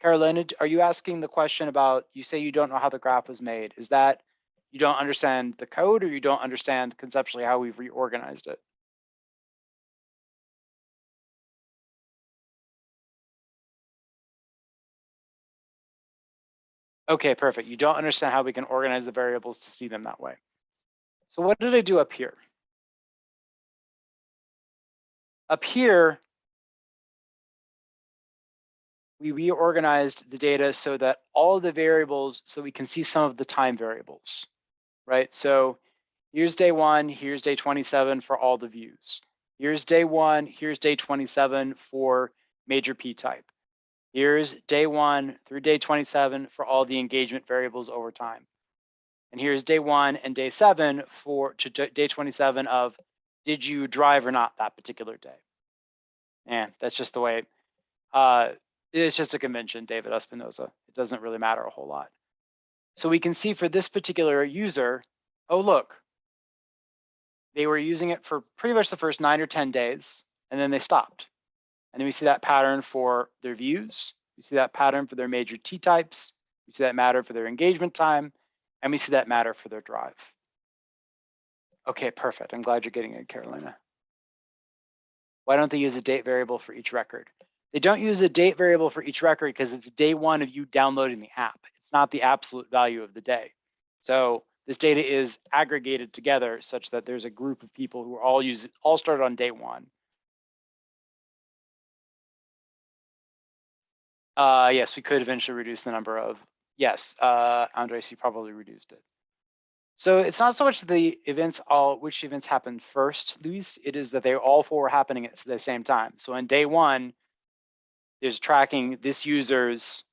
Carolina, are you asking the question about, you say you don't know how the graph was made? Is that you don't understand the code, or you don't understand conceptually how we've reorganized it? Okay, perfect. You don't understand how we can organize the variables to see them that way. So what did I do up here? Up here, we reorganized the data so that all the variables, so we can see some of the time variables, right? So here's day 1, here's day 27 for all the views. Here's day 1, here's day 27 for major P type. Here's day 1 through day 27 for all the engagement variables over time. And here's day 1 and day 7 for day 27 of did you drive or not that particular day. And that's just the way, it's just a convention, David Espinoza. It doesn't really matter a whole lot. So we can see for this particular user, oh, look, they were using it for pretty much the first 9 or 10 days, and then they stopped. And then we see that pattern for their views. We see that pattern for their major T types. We see that matter for their engagement time, and we see that matter for their drive. Okay, perfect. I'm glad you're getting it, Carolina. Why don't they use a date variable for each record? They don't use a date variable for each record because it's day 1 of you downloading the app. It's not the absolute value of the day. So this data is aggregated together such that there's a group of people who are all started on day 1. Yes, we could eventually reduce the number of, yes, Andres, you probably reduced it. So it's not so much the events, which events happened first, Luis, it is that they all 4 were happening at the same time. So on day 1, there's tracking this user's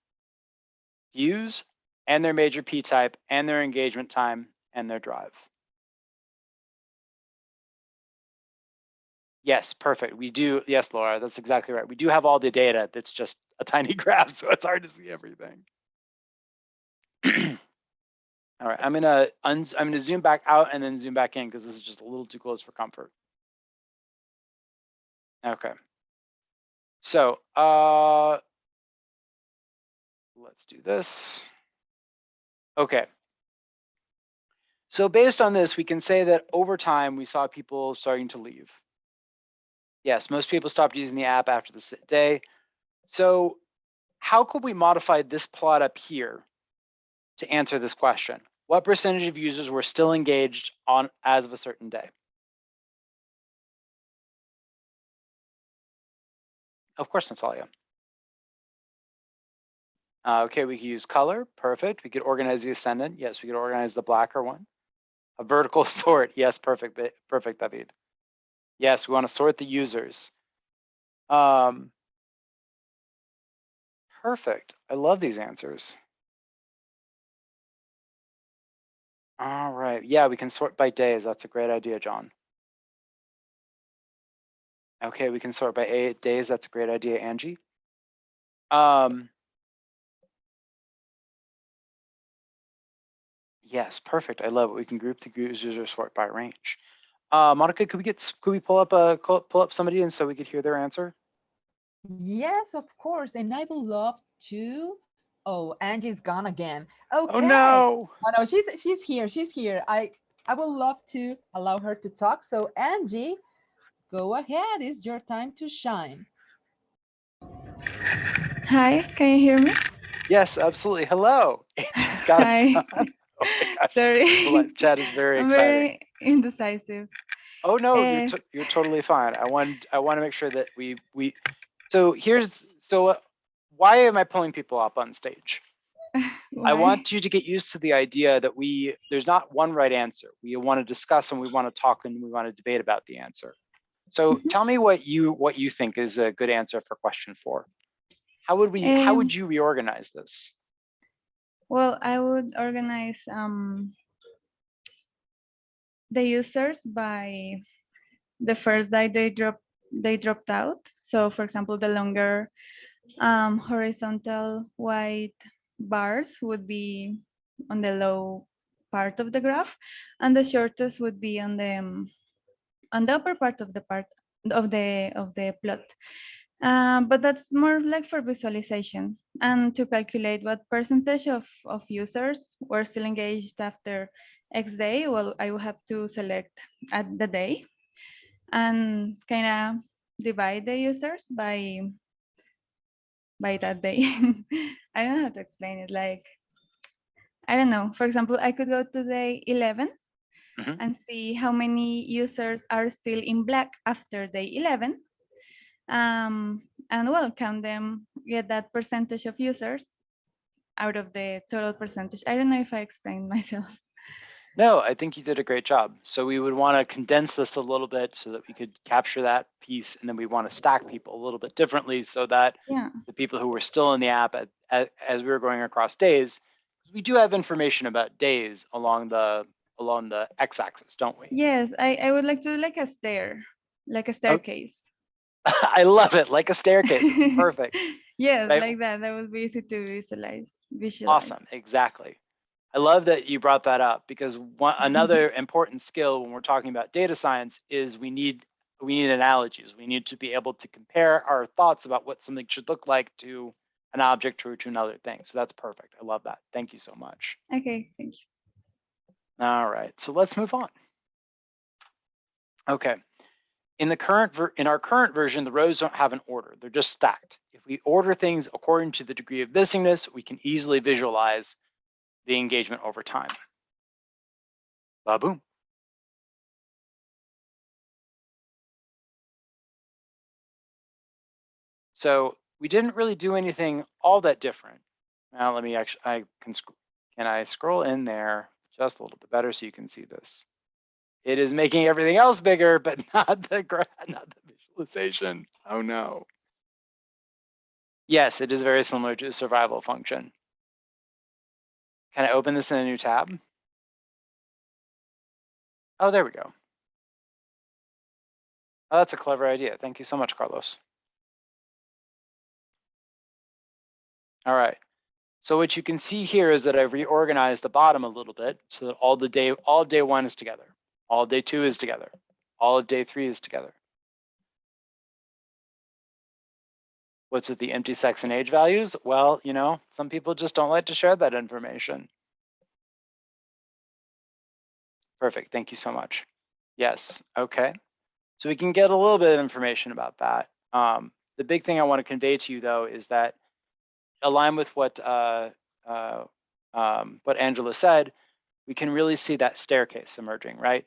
views and their major P type and their engagement time and their drive. Yes, perfect. We do. Yes, Laura, that's exactly right. We do have all the data. That's just a tiny graph, so it's hard to see everything. All right, I'm gonna zoom back out and then zoom back in because this is just a little too close for comfort. Okay. So let's do this. Okay. So based on this, we can say that over time we saw people starting to leave. Yes, most people stopped using the app after the day. So how could we modify this plot up here to answer this question? What percentage of users were still engaged on as of a certain day? Of course, Natalia. Okay, we could use color. Perfect. We could organize the ascendant. Yes, we could organize the blacker one. A vertical sort. Yes, perfect. Perfect, David. Yes, we want to sort the users. Perfect. I love these answers. All right. Yeah, we can sort by days. That's a great idea, John. Okay, we can sort by 8 days. That's a great idea, Angie. Yes, perfect. I love it. We can group the users or sort by range. Monica, could we pull up somebody and so we could hear their answer? Yes, of course. And I would love to Oh, Angie's gone again. Oh Okay. no. Oh no, she's here. She's here. I would love to allow her to talk. So Angie, go ahead. It's your time to shine. Hi, can you hear me? Yes, absolutely. Hello. Angie's got it Hi. done. Oh my gosh. The Sorry. live chat is very I'm exciting. very indecisive. Oh no, Uh, you're totally fine. I want to make sure that we so why am I pulling people up on stage? I why? want you to get used to the idea that there's not one right answer. We want to discuss and we want to talk and we want to debate about the answer. So Mhm. tell me what you think is a good answer for question 4. How would Um, you reorganize this? well, I would organize the users by the first day they dropped out. So, for example, the longer horizontal white bars would be on the low part of the graph, and the shortest would be on the upper part of the plot. But that's more like for visualization and to calculate what percentage of users were still engaged after X day. Well, I will have to select at the day and kind of divide the users by that day. I don't know how to explain it. Like, I don't know. For example, I could go to day 11 Mhm. and see how many users are still in black after day 11. And well, count them, get that percentage of users out of the total percentage. I don't know if I explained myself. No, I think you did a great job. So we would want to condense this a little bit so that we could capture that piece, and then we want to stack people a little bit differently so that Yeah. the people who were still in the app as we were going across days, because we do have information about days along the x-axis, don't we? Yes, I would like to do like a Oh, staircase. I love it, like a staircase. It's perfect. Yes, Right? like that. That would be easy to visualize. Awesome, exactly. I love that you brought that up because another important skill when we're talking about data science is we need analogies. We need to be able to compare our thoughts about what something should look like to an object or to another thing. So that's perfect. I love that. Thank you so much. Okay, thank you. All right, so let's move on. Okay. In our current version, the rows don't have an order. They're just stacked. If we order things according to the degree of busyness, we can easily visualize the engagement over time. Ba-boom. So we didn't really do anything all that different. Now let me actually, can I scroll in there just a little bit better so you can see this? It is making everything else bigger, but not the visualization. Oh no. Yes, it is very similar to a survival function. Can I open this in a new tab? Oh, there we go. Oh, that's a clever idea. Thank you so much, Carlos. All right. So what you can see here is that I've reorganized the bottom a little bit so that all day 1 is together, all day 2 is together, all of day 3 is together. What's with the empty sex and age values? Well, you know, some people just don't like to share that information. Perfect, thank you so much. Yes, okay. So we can get a little bit of information about that. The big thing I want to convey to you though is that align with what Angela said, we can really see that staircase emerging, right?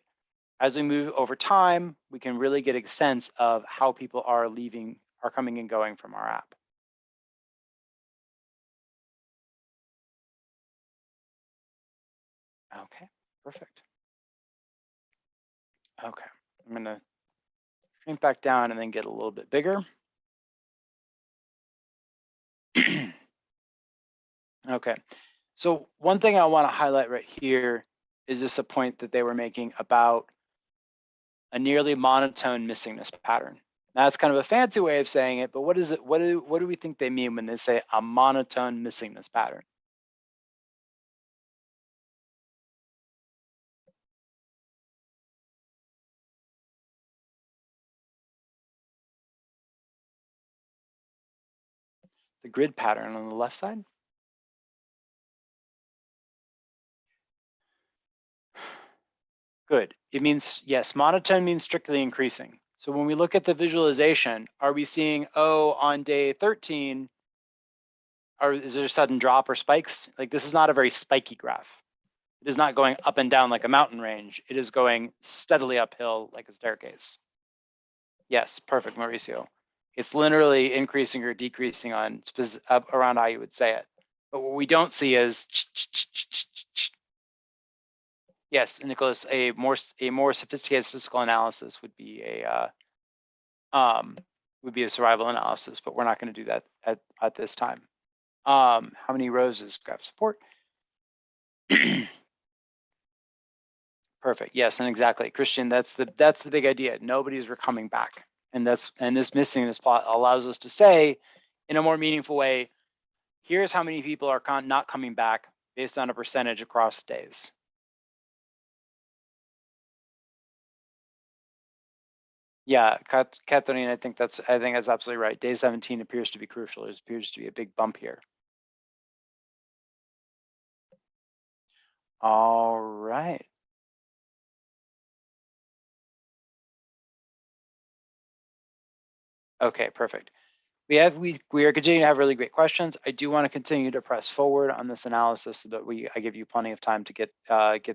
As we move over time, we can really get a sense of how people are coming and going from our app. Okay, perfect. Okay, I'm gonna shrink back down and then get a little bit bigger. Okay, so one thing I want to highlight right here is this a point that they were making about a nearly monotone missingness pattern. That's kind of a fancy way of saying it, but what is it? What do we think they mean when they say a monotone missingness pattern? The grid pattern on the left side? Good. It means, yes, monotone means strictly increasing. So when we look at the visualization, are we seeing, oh, on day 13, or is there a sudden drop or spikes? Like, this is not a very spiky graph. It is not going up and down like a mountain range. It is going steadily uphill like a staircase. Yes, perfect, Mauricio. It's literally increasing or decreasing on around how you would say it. But what we don't see is, yes, Nicholas, a more sophisticated statistical analysis would be a survival analysis, but we're not going to do that at this time. How many rows is graph support? Perfect. Yes, and exactly, Christian. That's the big idea. Nobody's coming back, and this missing this plot allows us to say, in a more meaningful way, here's how many people are not coming back based on a percentage across days. Yeah, Catherine, I think that's absolutely right. Day 17 appears to be crucial. There appears to be a big bump here. All right. Okay, perfect. We are continuing to have really great questions. I do want to continue to press forward on this analysis so that I give you plenty of time to get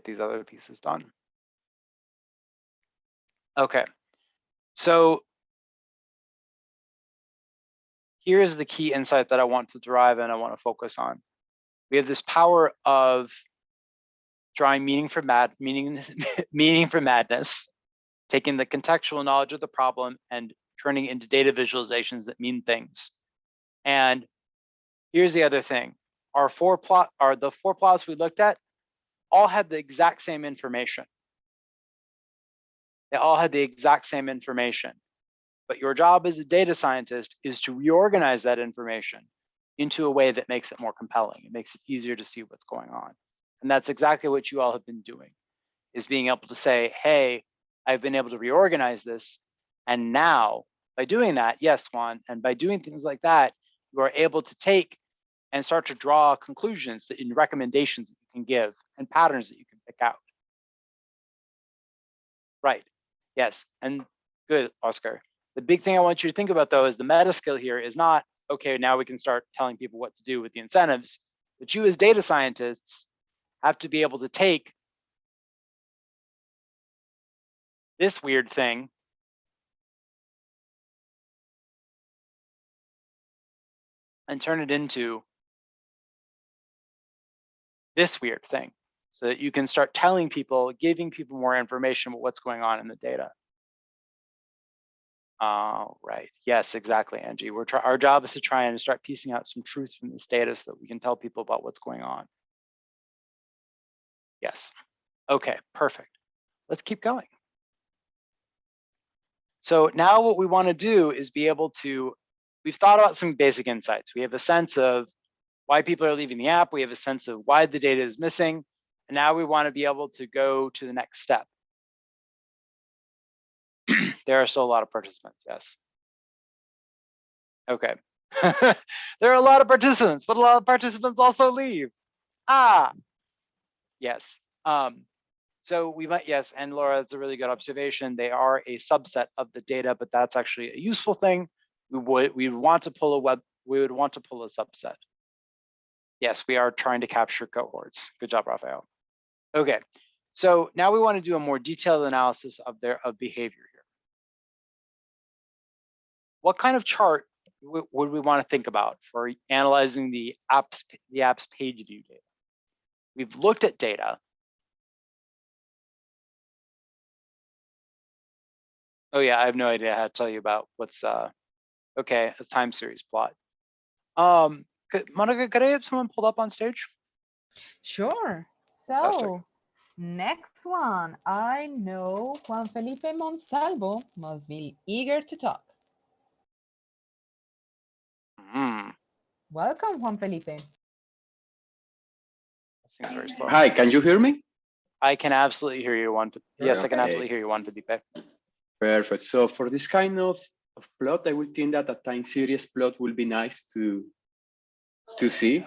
these other pieces done. Okay, so here's the key insight that I want to derive and I want to focus on. We have this power of drawing meaning from madness, taking the contextual knowledge of the problem and turning into data visualizations that mean things. And here's the other thing. The four plots we looked at all had the exact same information. They all had the exact same information. But your job as a data scientist is to reorganize that information into a way that makes it more compelling. It makes it easier to see what's going on. And that's exactly what you all have been doing, is being able to say, hey, I've been able to reorganize this. And now by doing that, yes, Juan, and by doing things like that, you are able to take and start to draw conclusions and recommendations that you can give and patterns that you can pick out. Right, yes, and good, Oscar. The big thing I want you to think about though is the meta skill here is not, okay, now we can start telling people what to do with the incentives, but you as data scientists have to be able to take this weird thing and turn it into this weird thing so that you can start telling people, giving people more information about what's going on in the data. Right, yes, exactly, Angie. Our job is to try and start piecing out some truth from this data so that we can tell people about what's going on. Yes, okay, perfect. Let's keep going. So now what we want to do is be able to, we've thought about some basic insights. We have a sense of why people are leaving the app. We have a sense of why the data is missing. And now we want to be able to go to the next step. There are still a lot of participants, yes. Okay. There are a lot of participants, but a lot of participants also leave. Yes. So we might, yes, and Laura, that's a really good observation. They are a subset of the data, but that's actually a useful thing. We would want to pull a subset. Yes, we are trying to capture cohorts. Good job, Raphael. Okay, so now we want to do a more detailed analysis of behavior here. What kind of chart would we want to think about for analyzing the app's page view data? We've looked at data. Oh yeah, I have no idea how to tell you about what's okay, a time series plot. Monica, could I have someone pulled up on stage? Sure. Fantastic. So, next one. I know Juan Felipe Monsalvo must be eager to talk. Welcome, Juan Felipe. That seems very slow. Hi, can you hear me? I can absolutely hear you, Juan. Yes, I can Okay. absolutely hear you, Juan Felipe. Perfect. So for this kind of plot, I would think that a time series plot will be nice to see.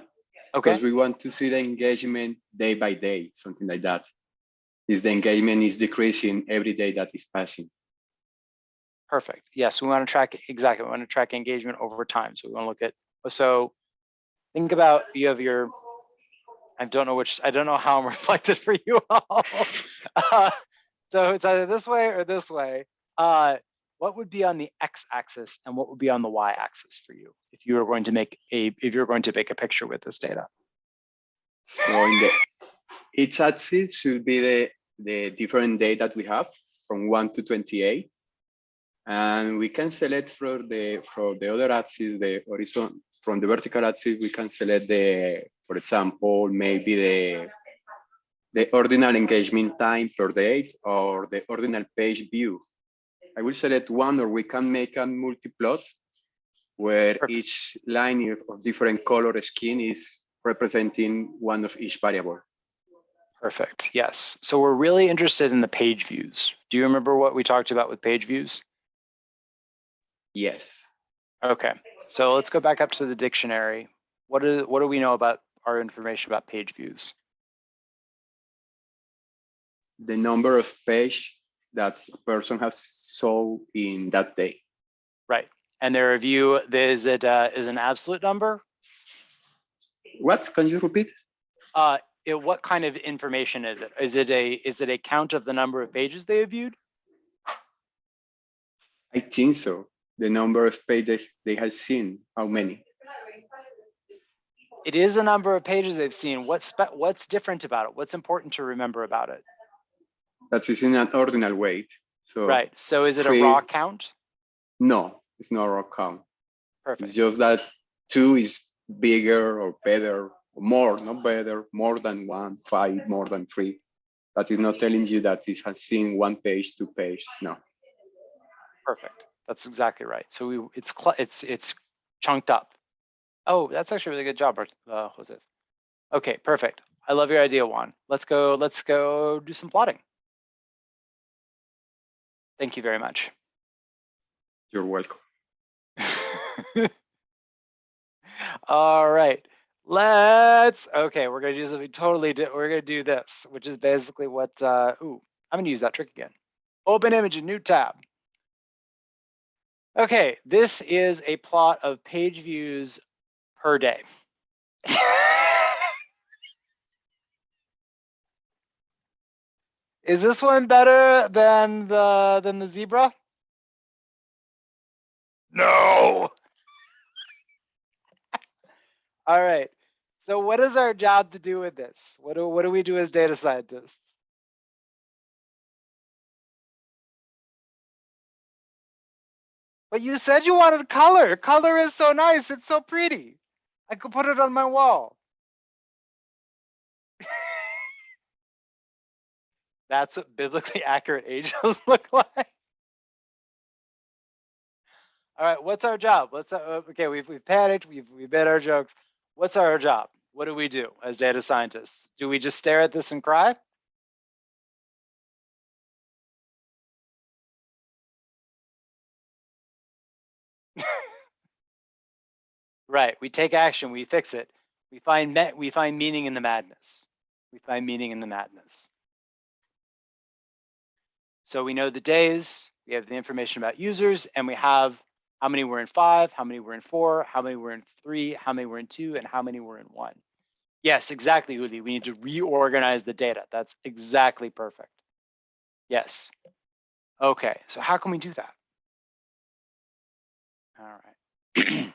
Okay. Because we want to see the engagement day by day, something like that. is the engagement is decreasing every day that is passing. Perfect. Yes, we want to track exactly. We want to track engagement over time. So we want to look at. So think about you have your. I don't know how I'm reflected for you all. So it's either this way or this way. What would be on the x-axis and what would be on the y-axis for you if you were going to make a picture with this data? So in the x-axis should be the different data that we have from 1 to 28. And we can select from the other axis, the horizon, from the vertical axis, we can select for example, maybe the ordinal engagement time per date or the ordinal page view. I will select one, or we can make a multi-plot where Perfect. each line of different color scheme is representing one of each variable. Perfect. Yes. So we're really interested in the page views. Do you remember what we talked about with page views? Yes. Okay. So let's go back up to the dictionary. What do we know about our information about page views? The number of page that a person has saw in that day. Right. And their view is an absolute number? What? Can you repeat? What kind of information is it? Is it a count of the number of pages they have viewed? I think so. The number of pages they have seen. How many? It is a number of pages they've seen. What's different about it? What's important to remember about it? That is in an ordinal weight. So Right. So is it a three- raw count? No, it's not a raw count. Perfect. It's just that 2 is bigger or better, or more, not better, more than 1, 5, more than 3. That is not telling you that it has seen 1 page, 2 page. No. Perfect. That's exactly right. So it's chunked up. Oh, that's actually a really good job, Jose. Okay, perfect. I love your idea, Juan. Let's go do some plotting. Thank you very much. You're welcome. All right. Okay, we're gonna do something we're gonna do this, which is basically what, I'm gonna use that trick again. Open image, new tab. Okay, this is a plot of page views per day. Is this one better than the zebra? No. All right. So what is our job to do with this? What do we do as data scientists? But you said you wanted color. Color is so nice. It's so pretty. I could put it on my wall. That's what biblically accurate angels look like. All right, what's our job? Okay, we've panicked, we've made our jokes. What's our job? What do we do as data scientists? Do we just stare at this and cry? Right, we take action, we fix it. We find meaning in the madness. We find meaning in the madness. So we know the days, we have the information about users, and we have how many were in 5, how many were in 4, how many were in 3, how many were in 2, and how many were in 1. Yes, exactly, Uli. We need to reorganize the data. That's exactly perfect. Yes. Okay, so how can we do that? All right.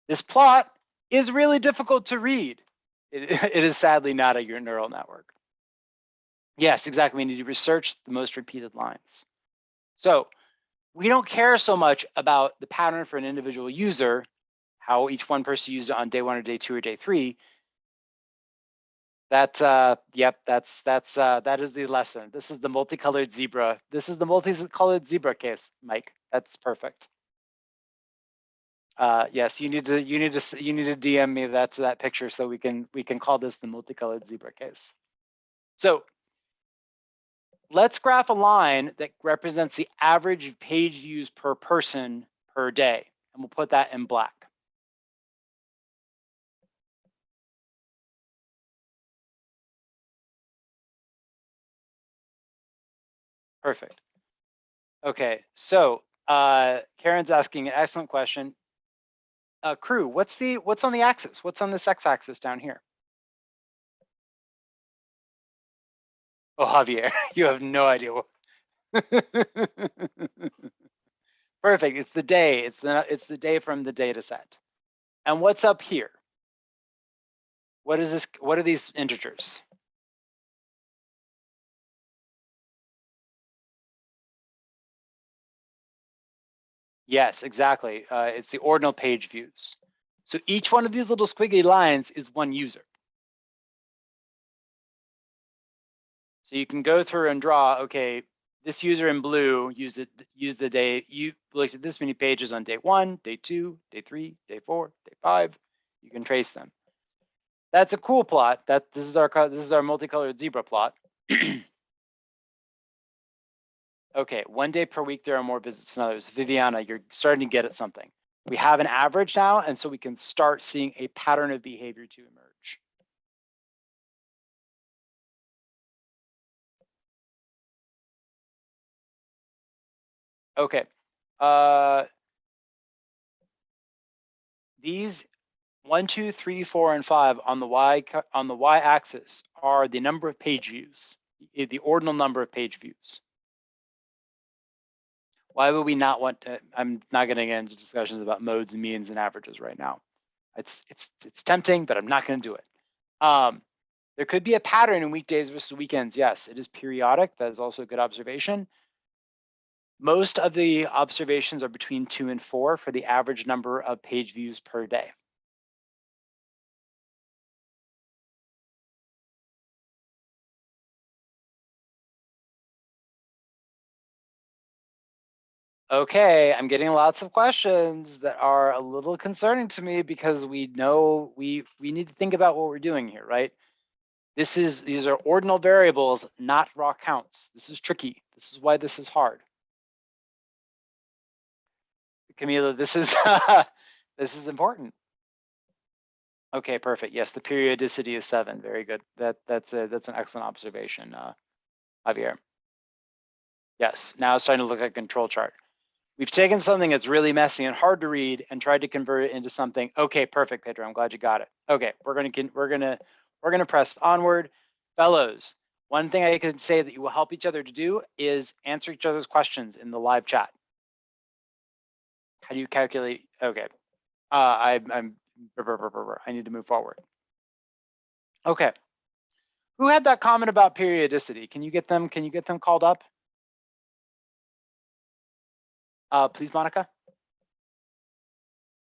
This plot is really difficult to read. It is sadly not a neural network. Yes, exactly. We need to research the most repeated lines. So we don't care so much about the pattern for an individual user, how each one person used it on day 1 or day 2 or day 3. Yep, that is the lesson. This is the multicolored zebra. This is the multicolored zebra case, Mike. That's perfect. Yes, you need to DM me that picture so we can call this the multicolored zebra case. So let's graph a line that represents the average page views per person per day, and we'll put that in black. Perfect. Okay, so Karen's asking an excellent question. Crew, what's on the axis? What's on this x-axis down here? Oh, Javier, you have no idea. Perfect. It's the day. It's the day from the data set. And what's up here? What is this? What are these integers? Yes, exactly. It's the ordinal page views. So each one of these little squiggly lines is one user. So you can go through and draw, okay, this user in blue use the day, you looked at this many pages on day 1, day 2, day 3, day 4, day 5. You can trace them. That's a cool plot. This is our multicolored zebra plot. Okay, 1 day per week, there are more visits than others. Viviana, you're starting to get at something. We have an average now, and so we can start seeing a pattern of behavior to emerge. Okay. These 1, 2, 3, 4, and 5 on the y-axis are the number of page views, the ordinal number of page views. Why would we not want to? I'm not going to get into discussions about modes and means and averages right now. It's tempting, but I'm not going to do it. There could be a pattern in weekdays versus weekends. Yes, it is periodic. That is also a good observation. Most of the observations are between 2 and 4 for the average number of page views per day. Okay, I'm getting lots of questions that are a little concerning to me because we know we need to think about what we're doing here, right? These are ordinal variables, not raw counts. This is tricky. This is why this is hard. Camila, this is this is important. Okay, perfect. Yes, the periodicity is 7. Very good. That's an excellent observation, Javier. Yes, now it's starting to look like a control chart. We've taken something that's really messy and hard to read and tried to convert it into something. Okay, perfect, Pedro. I'm glad you got it. Okay, we're gonna press onward, fellows. One thing I can say that you will help each other to do is answer each other's questions in the live chat. How do you calculate? Okay, I need to move forward. Okay, who had that comment about periodicity? Can you get them called up? Please, Monica.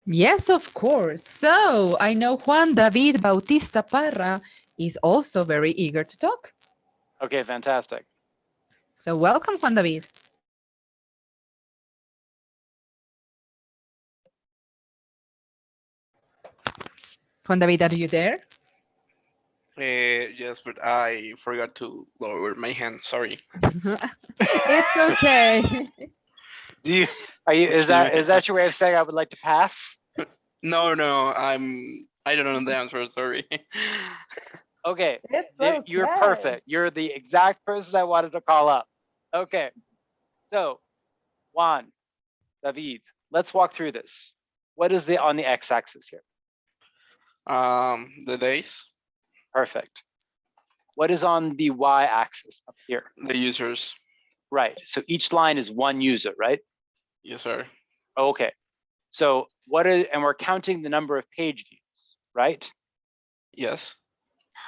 Yes, of course. So I know Juan David Bautista Parra is also very eager to talk. Okay, fantastic. So welcome, Juan David. Juan David, are you there? Yes, but I forgot to lower my hand. Sorry. It's okay. Is that your way of saying I would like to pass? No, I don't know the answer. Sorry. Okay, It's you're okay. perfect. You're the exact person I wanted to call up. Okay, so Juan, David, let's walk through this. What is on the x-axis here? The days. Perfect. What is on the y-axis up here? The users. Right. So each line is one user, right? Yes, sir. Okay. So and we're counting the number of page views, right? Yes.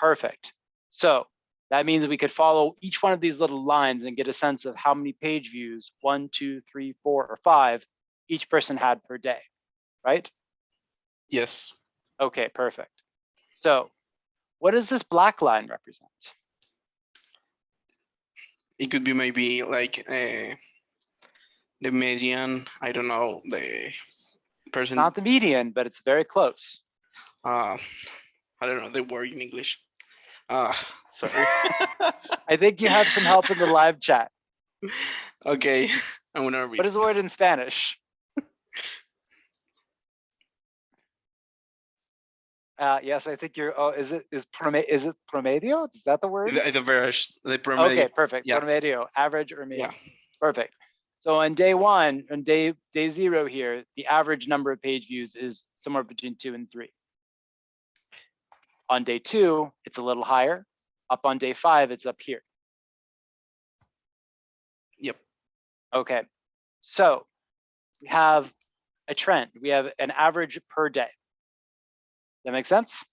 Perfect. So that means we could follow each one of these little lines and get a sense of how many page views, 1, 2, 3, 4, or 5, each person had per day, right? Yes. Okay, perfect. So what does this black line represent? It could be maybe like the median. I don't know, the person. Not the median, but it's very close. I don't know the word in English. Sorry. I think you have some help in the live chat. Okay, I'm gonna read. What is the word in Spanish? Yes, I think you're. Oh, is it promedio? Is that the word? The average, the Okay, promedio. perfect. Yeah. Promedio, average or Yeah. median. Perfect. So on day one, on day 0 here, the average number of page views is somewhere between 2 and 3. On day 2, it's a little higher. Up on day 5, it's up here. Yep. Okay. So we have a trend. We have an average per day. That make sense?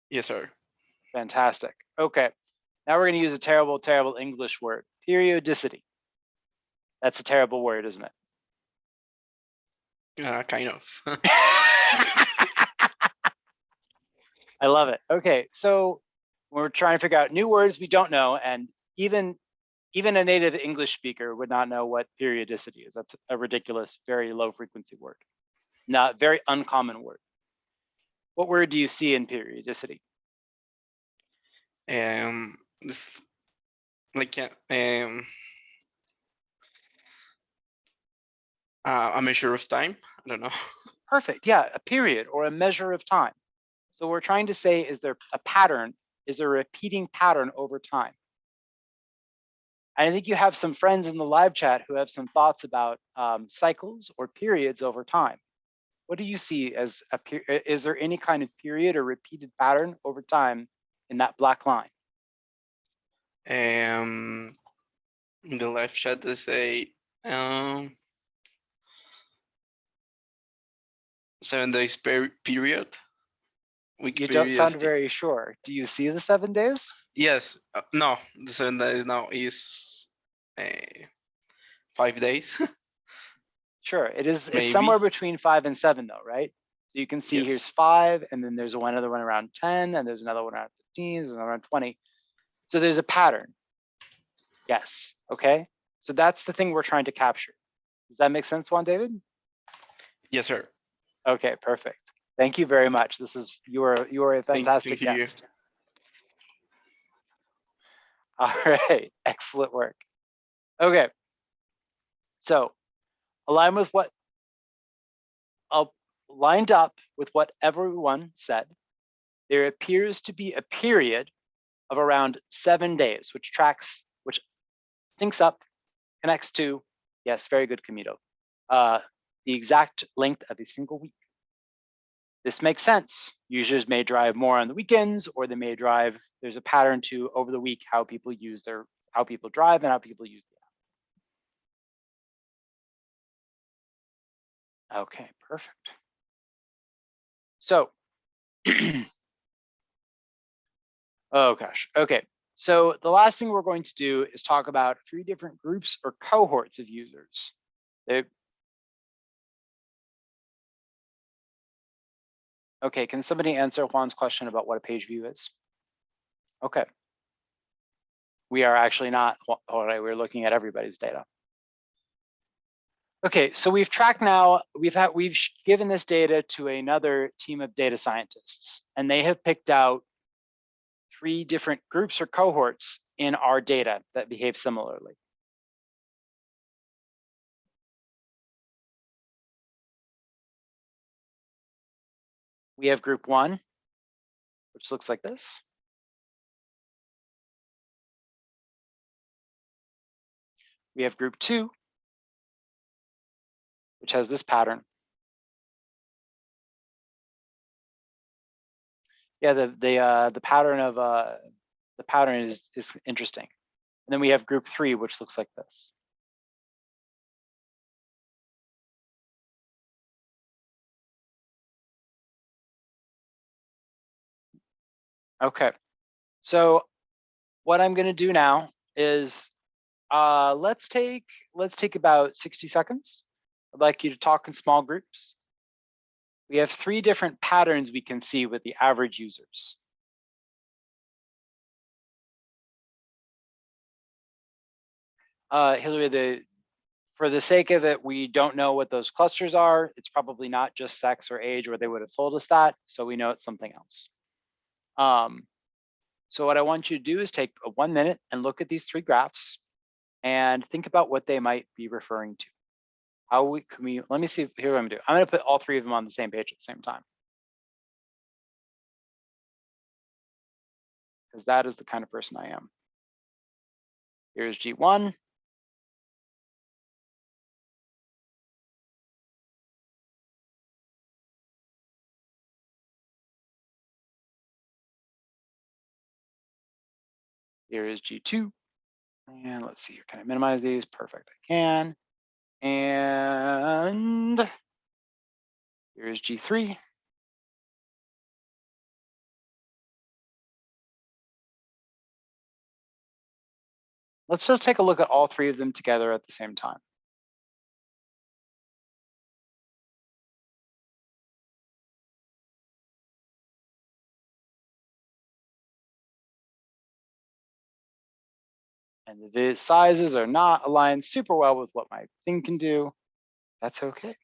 Yes, sir. Fantastic. Okay. Now we're going to use a terrible, terrible English word, periodicity. That's a terrible word, isn't it? Kind of. I love it. Okay, so we're trying to figure out new words we don't know, and even a native English speaker would not know what periodicity is. That's a ridiculous, very low frequency word. Not very uncommon word. What word do you see in periodicity? It's like a measure of time. I don't know. Perfect. Yeah, a period or a measure of time. So what we're trying to say, is there a pattern? Is there a repeating pattern over time? I think you have some friends in the live chat who have some thoughts about cycles or periods over time. What do you see as is there any kind of period or repeated pattern over time in that black line? In the live chat, they say 7 days period. Week You don't sound periodicity. very sure. Do you see the 7 days? Yes. No, the 7 days now is 5 days. Sure, it is. It's Maybe. somewhere between 5 and 7 though, right? So you can see here's Yes. 5, and then there's one other one around 10, and there's another one around 15, there's another around 20. So there's a pattern. Yes, okay. So that's the thing we're trying to capture. Does that make sense, Juan David? Yes, sir. Okay, perfect. Thank you very much. You are a fantastic thank you. guest. All right, excellent work. Okay, so lined up with what everyone said, there appears to be a period of around 7 days, which syncs up, connects to, yes, very good, Camilo, the exact length of a single week. This makes sense. Users may drive more on the weekends, or they may drive, there's a pattern to over the week, how people drive and how people use the app. Okay, perfect. So, oh gosh, okay. So the last thing we're going to do is talk about 3 different groups or cohorts of users. Okay, can somebody answer Juan's question about what a page view is? Okay. We are actually not, all right, we're looking at everybody's data. Okay, so we've tracked now, we've given this data to another team of data scientists, and they have picked out 3 different groups or cohorts in our data that behave similarly. We have group 1, which looks like this. We have group 2, which has this pattern. Yeah, the pattern is interesting. And then we have group 3, which looks like this. Okay, so what I'm going to do now is let's take about 60 seconds. I'd like you to talk in small groups. We have 3 different patterns we can see with the average users. Hillary, for the sake of it, we don't know what those clusters are. It's probably not just sex or age, or they would have told us that, so we know it's something else. So what I want you to do is take 1 minute and look at these 3 graphs and think about what they might be referring to. Let me see, here what I'm gonna do. I'm gonna put all 3 of them on the same page at the same time. because that is the kind of person I am. Here's G1. Here is G2. And let's see here, can I minimize these? Perfect, I can. And here's G3. Let's just take a look at all three of them together at the same time. And the sizes are not aligned super well with what my thing can do. That's okay.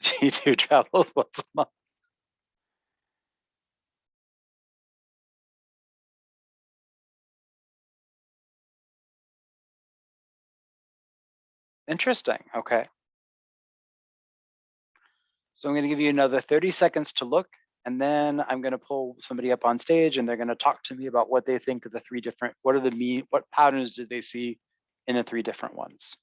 G2 travels once a month. Interesting, okay. So I'm gonna give you another 30 seconds to look, and then I'm gonna pull somebody up on stage and they're gonna talk to me about what they think of the three different, what patterns did they see in the three different ones.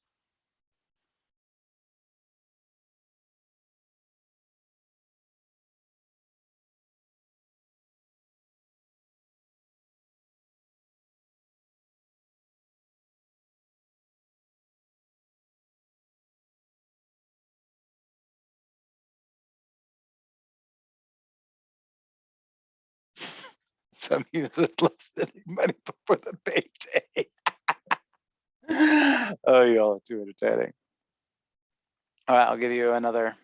Some users less than money before the payday. Oh, y'all too entertaining. All right, I'll give you another.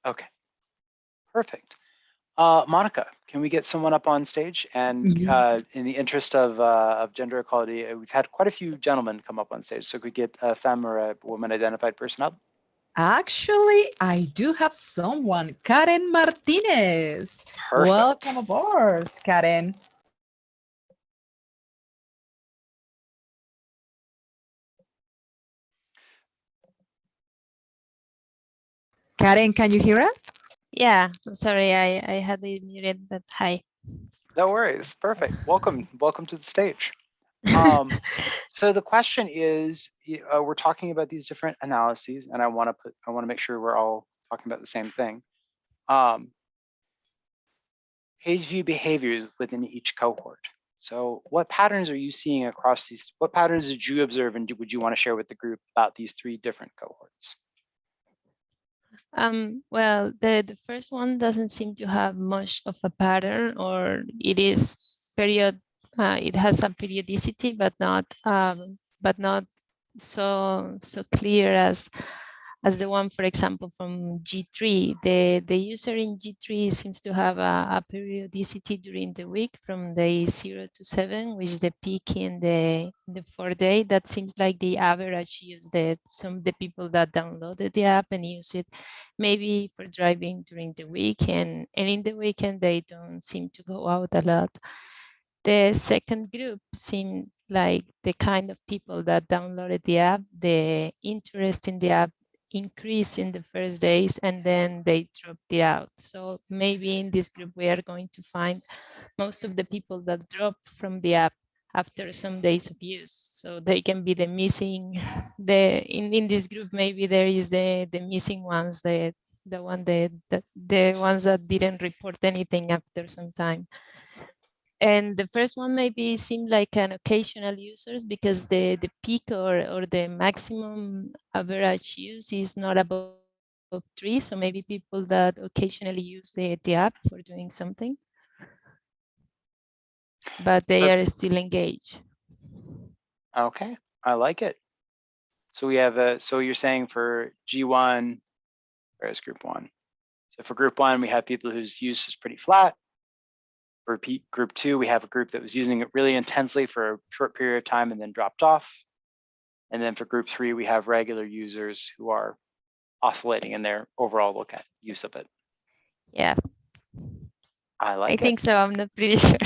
Okay, perfect. Monica, can we get someone up on stage? And in the interest of gender equality, we've had quite a few gentlemen come up on stage. So could we get a femme or a woman identified person up? Actually, I do have someone, Karen Martinez. Perfect. Welcome aboard, Karen. Karen, can you hear us? Yeah, sorry, I had it muted, but hi. No worries. Perfect. Welcome to the stage. So the question is, we're talking about these different analyses, and I want to make sure we're all talking about the same thing. Page view behaviors within each cohort. So what patterns are you seeing across these? What patterns did you observe, and would you want to share with the group about these three different cohorts? Well, the first one doesn't seem to have much of a pattern, or it is it has some periodicity, but not so clear as the one, for example, from G3. The user in G3 seems to have a periodicity during the week from day 0 to 7, which is the peak in the 4th day. That seems like the average use that some of the people that downloaded the app and use it maybe for driving during the week, and in the weekend they don't seem to go out a lot. The second group seemed like the kind of people that downloaded the app, the interest in the app increase in the first days, and then they dropped it out. So maybe in this group we are going to find most of the people that drop from the app after some days of use. So they can be the missing, in this group maybe there is the missing ones, the ones that didn't report anything after some time. And the first one maybe seemed like an occasional users, because the peak or the maximum average use is not above 3. So maybe people that occasionally use the app for doing something, but they are still engaged. Okay, I like it. So we have so you're saying for G1, where's group 1? So for group 1, we have people whose use is pretty flat. For group 2, we have a group that was using it really intensely for a short period of time and then dropped off. And then for group 3, we have regular users who are oscillating in their overall use of it. Yeah, I I like it. think so. I'm not pretty sure.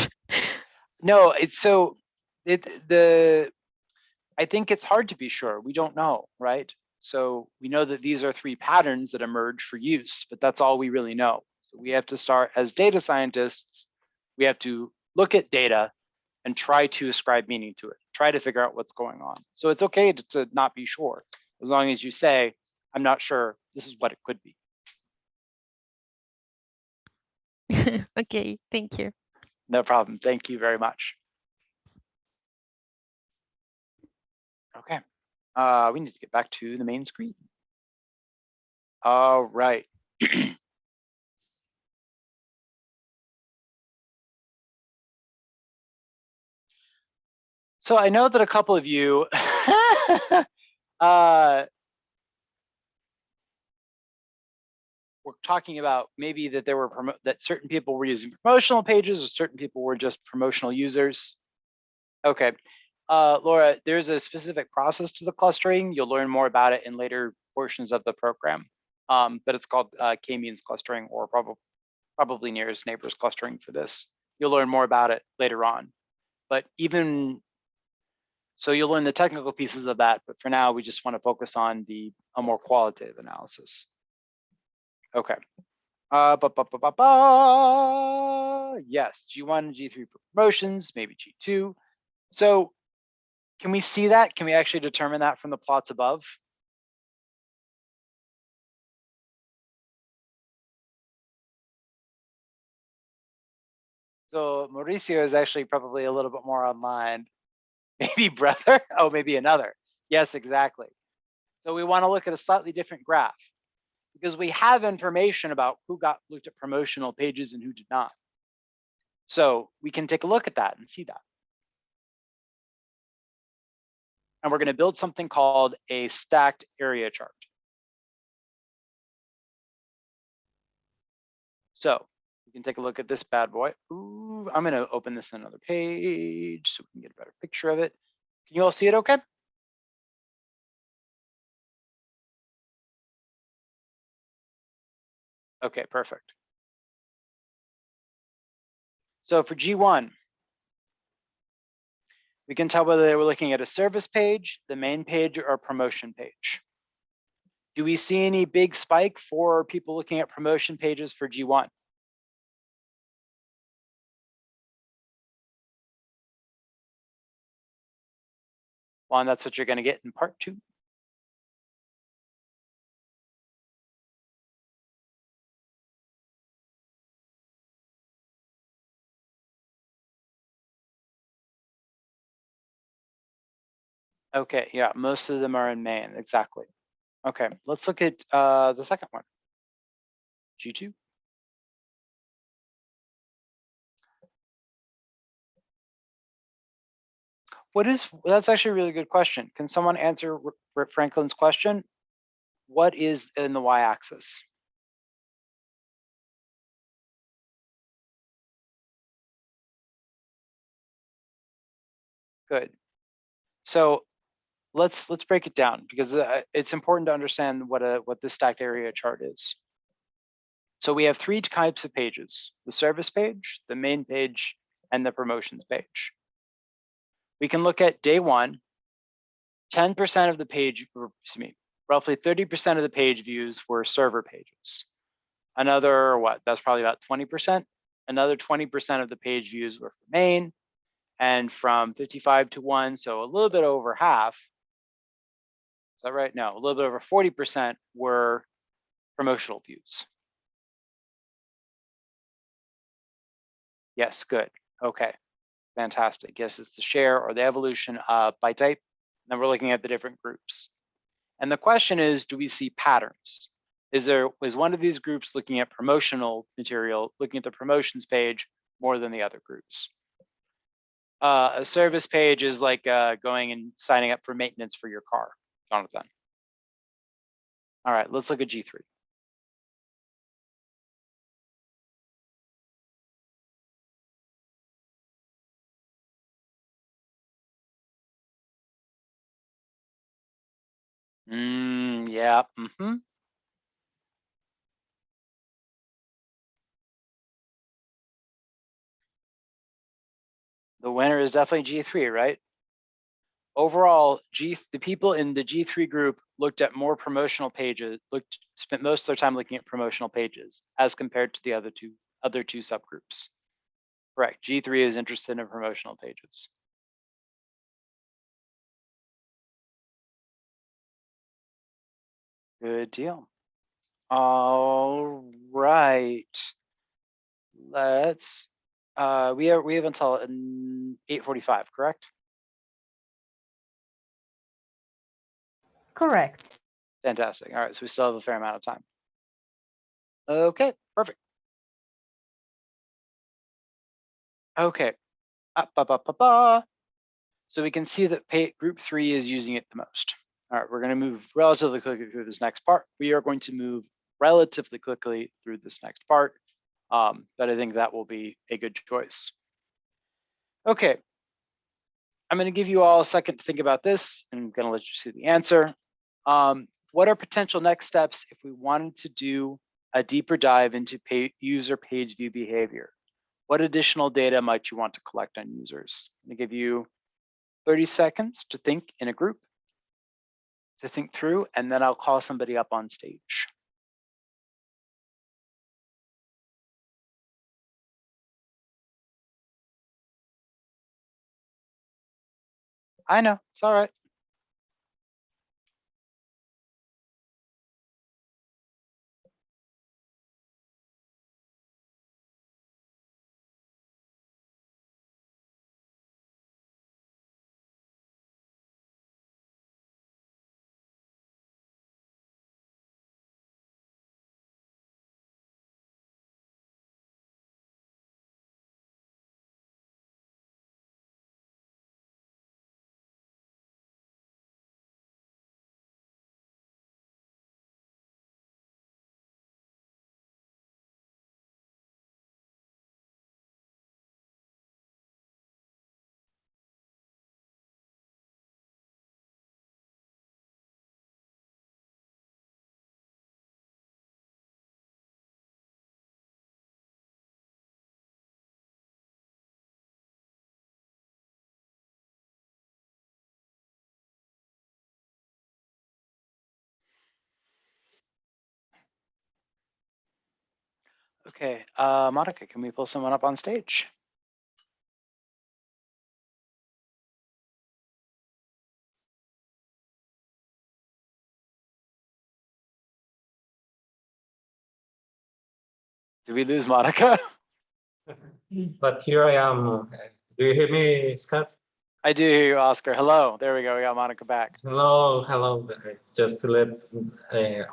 No, it's so I think it's hard to be sure. We don't know, right? So we know that these are 3 patterns that emerge for use, but that's all we really know. So we have to start as data scientists, we have to look at data and try to ascribe meaning to it, try to figure out what's going on. So it's okay to not be sure, as long as you say, I'm not sure, this is what it could be. Okay, thank you. No problem. Thank you very much. Okay. We need to get back to the main screen. All right. So I know that a couple of you were talking about maybe that there were that certain people were using promotional pages or certain people were just promotional users. Okay. Laura, there's a specific process to the clustering. You'll learn more about it in later portions of the program. But it's called k-means clustering, or probably nearest neighbors clustering for this. You'll learn more about it later on. But even so, you'll learn the technical pieces of that. But for now, we just want to focus on a more qualitative analysis. Okay. Yes, G1 and G3 for promotions, maybe G2. So can we see that? Can we actually determine that from the plots above? So Mauricio is actually probably a little bit more online. Maybe brother? Oh, maybe another. Yes, exactly. So we want to look at a slightly different graph because we have information about who looked at promotional pages and who did not. So we can take a look at that and see that. And we're going to build something called a stacked area chart. So we can take a look at this bad boy. Ooh, I'm going to open this in another page so we can get a better picture of it. Can you all see it okay? Okay, perfect. So for G1, we can tell whether they were looking at a service page, the main page, or a promotion page. Do we see any big spike for people looking at promotion pages for G1? Well, and that's what you're going to get in part 2. Okay, yeah, most of them are in main, exactly. Okay, let's look at the second one, G2. That's actually a really good question. Can someone answer Franklin's question? What is in the y-axis? Good. So let's break it down because it's important to understand what this stacked area chart is. So we have 3 types of pages: the service page, the main page, and the promotions page. We can look at day 1. 10% of the page, roughly 30% of the page views were server pages. Another, that's probably about 20%. Another 20% of the page views were for main, and from 55 to 1, so a little bit over half. Is that right? No, a little bit over 40% were promotional views. Yes, good. Okay, fantastic. Yes, it's the share or the evolution by type. Then we're looking at the different groups. And the question is, do we see patterns? Is one of these groups looking at promotional material, looking at the promotions page more than the other groups? A service page is like going and signing up for maintenance for your car. Jonathan. All right, let's look at G3. Yeah. The winner is definitely G3, right? Overall, the people in the G3 group looked at more promotional pages, spent most of their time looking at promotional pages as compared to the other two subgroups. Correct. G3 is interested in promotional pages. Good deal. All right. Let's we have until 8:45, correct? Correct. Fantastic. All right, so we still have a fair amount of time. Okay, perfect. Okay. So we can see that group 3 is using it the most. All right, we're going to move relatively quickly through this next part. We are going to move relatively quickly through this next part, but I think that will be a good choice. Okay, I'm going to give you all a second to think about this, and I'm going to let you see the answer. What are potential next steps if we wanted to do a deeper dive into user page view behavior? What additional data might you want to collect on users? I'm going to give you 30 seconds to think in a group, to think through, and then I'll call somebody up on stage. I know, it's all right. Okay, Monica, can we pull someone up on stage? Did we lose Monica? But here I am. Do you hear me, Scott? I do hear you, Oscar. Hello. There we go. We got Monica back. Hello. Just to let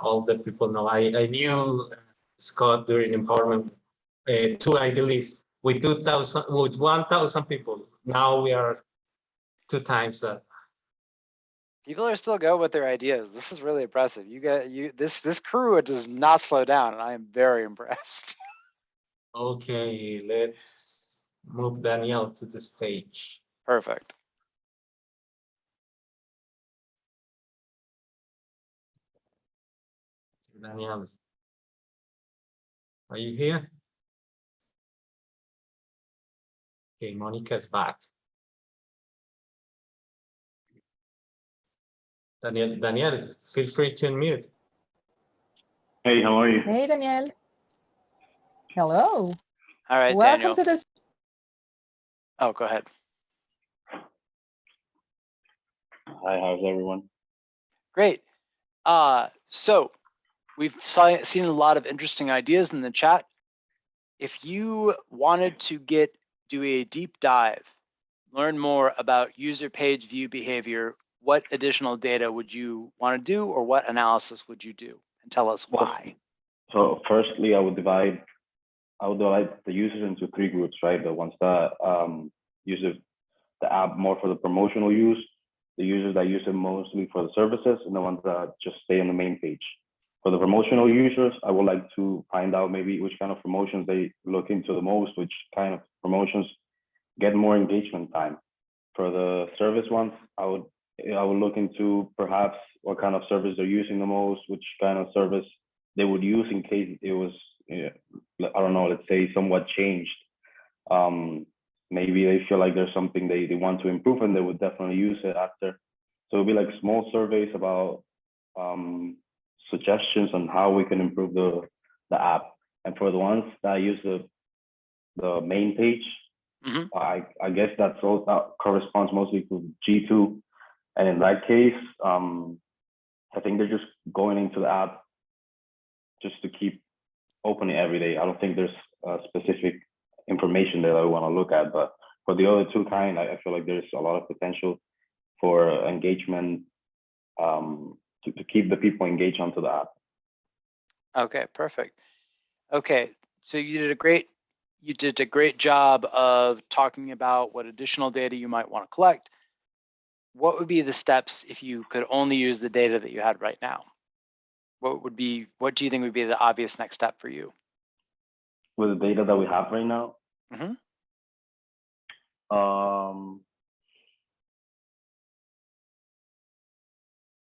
all the people know, I knew Scott during empowerment two, I believe, with 1,000 people. Now we are 2 times that. People are still going with their ideas. This is really impressive. This crew does not slow down, and I am very impressed. Okay, let's move Danielle to the stage. Perfect. Danielle, are you here? Okay, Monica's back. Danielle, feel free to unmute. Hey, how are you? Hey, Danielle. Hello. All right, Welcome Daniel. to the. Oh, go ahead. Hi, how's everyone? Great. So we've seen a lot of interesting ideas in the chat. If you wanted to do a deep dive, learn more about user page view behavior, what additional data would you want to do, or what analysis would you do? And tell us why. So firstly, I would divide the users into 3 groups, right? The ones that use the app more for the promotional use, the users that use it mostly for the services and the ones that just stay on the main page. For the promotional users, I would like to find out maybe which kind of promotions they look into the most, which kind of promotions get more engagement time. For the service ones, I would look into perhaps what kind of service they're using the most, which kind of service they would use in case it was, I don't know, let's say somewhat changed. Maybe they feel like there's something they want to improve and they would definitely use it after. So it'll be like small surveys about suggestions on how we can improve the app. And for the ones that use the main page, I guess that corresponds mostly to G2. And in that case, I think they're just going into the app just to keep opening every day. I don't think there's a specific information that I want to look at, but for the other two kind, I feel like there's a lot of potential for engagement, to keep the people engaged onto the app. Okay, perfect. Okay, so you did a great job of talking about what additional data you might want to collect. What would be the steps if you could only use the data that you had right now? What do you think would be the obvious next step for you? With the data that we have right now?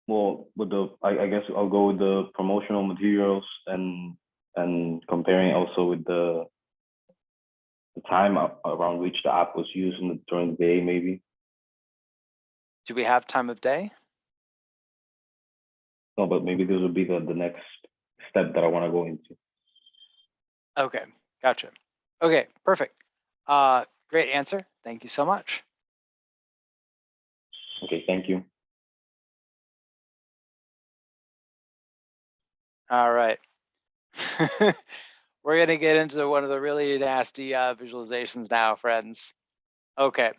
Well, I guess I'll go with the promotional materials and comparing also with the time around which the app was used during the day, maybe. Do we have time of day? No, but maybe this would be the next step that I want to go into. Okay, gotcha. Okay, perfect. Great answer. Thank you so much. Okay, thank you. All right. We're going to get into one of the really nasty visualizations now, friends. Okay.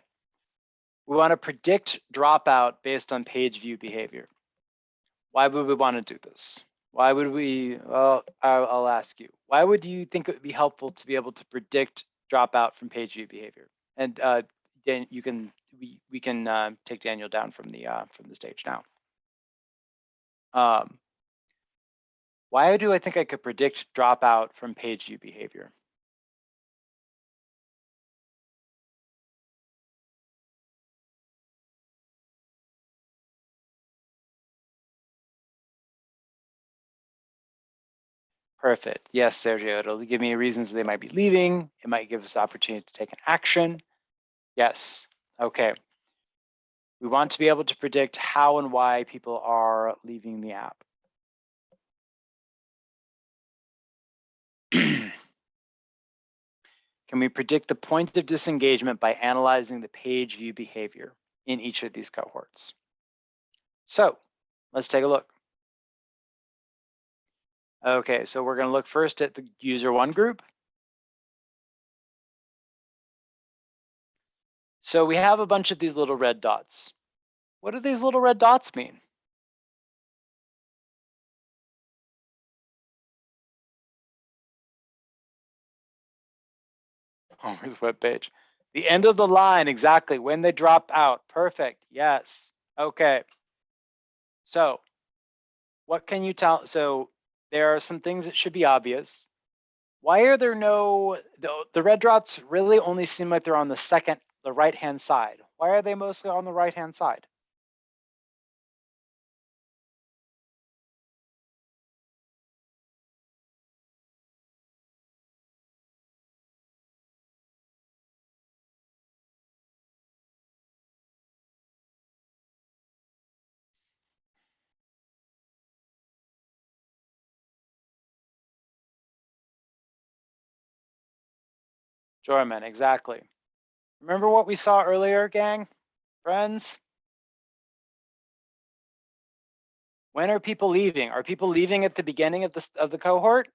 We want to predict dropout based on page view behavior. Why would we want to do this? Why would we, well, I'll ask you, why would you think it would be helpful to be able to predict dropout from page view behavior? And Dan, we can take Daniel down from the stage now. Why do I think I could predict dropout from page view behavior? Perfect. Yes, Sergio, it'll give me reasons they might be leaving. It might give us the opportunity to take an action. Yes. Okay. We want to be able to predict how and why people are leaving the app. Can we predict the point of disengagement by analyzing the page view behavior in each of these cohorts? So let's take a look. Okay, so we're going to look first at the user one group. So we have a bunch of these little red dots. What do these little red dots mean? Oh, where's the web page? The end of the line, exactly, when they drop out. Perfect, yes. Okay. So what can you tell? So there are some things that should be obvious. Why are there no, the red dots really only seem like they're on the right-hand side. Why are they mostly on the right-hand side? Jorman, exactly. Remember what we saw earlier, gang? Friends? When are people leaving? Are people leaving at the beginning of the cohort?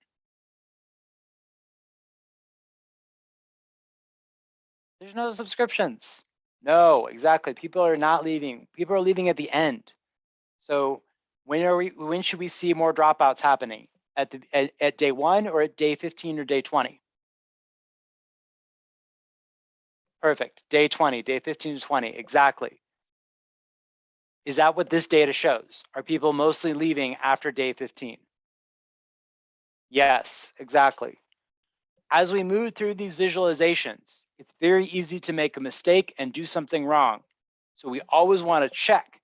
There's no subscriptions. No, exactly. People are not leaving. People are leaving at the end. So when should we see more dropouts happening? At day 1 or at day 15 or day 20? Perfect. Day 20, day 15 to 20, exactly. Is that what this data shows? Are people mostly leaving after day 15? Yes, exactly. As we move through these visualizations, it's very easy to make a mistake and do something wrong. So we always want to check.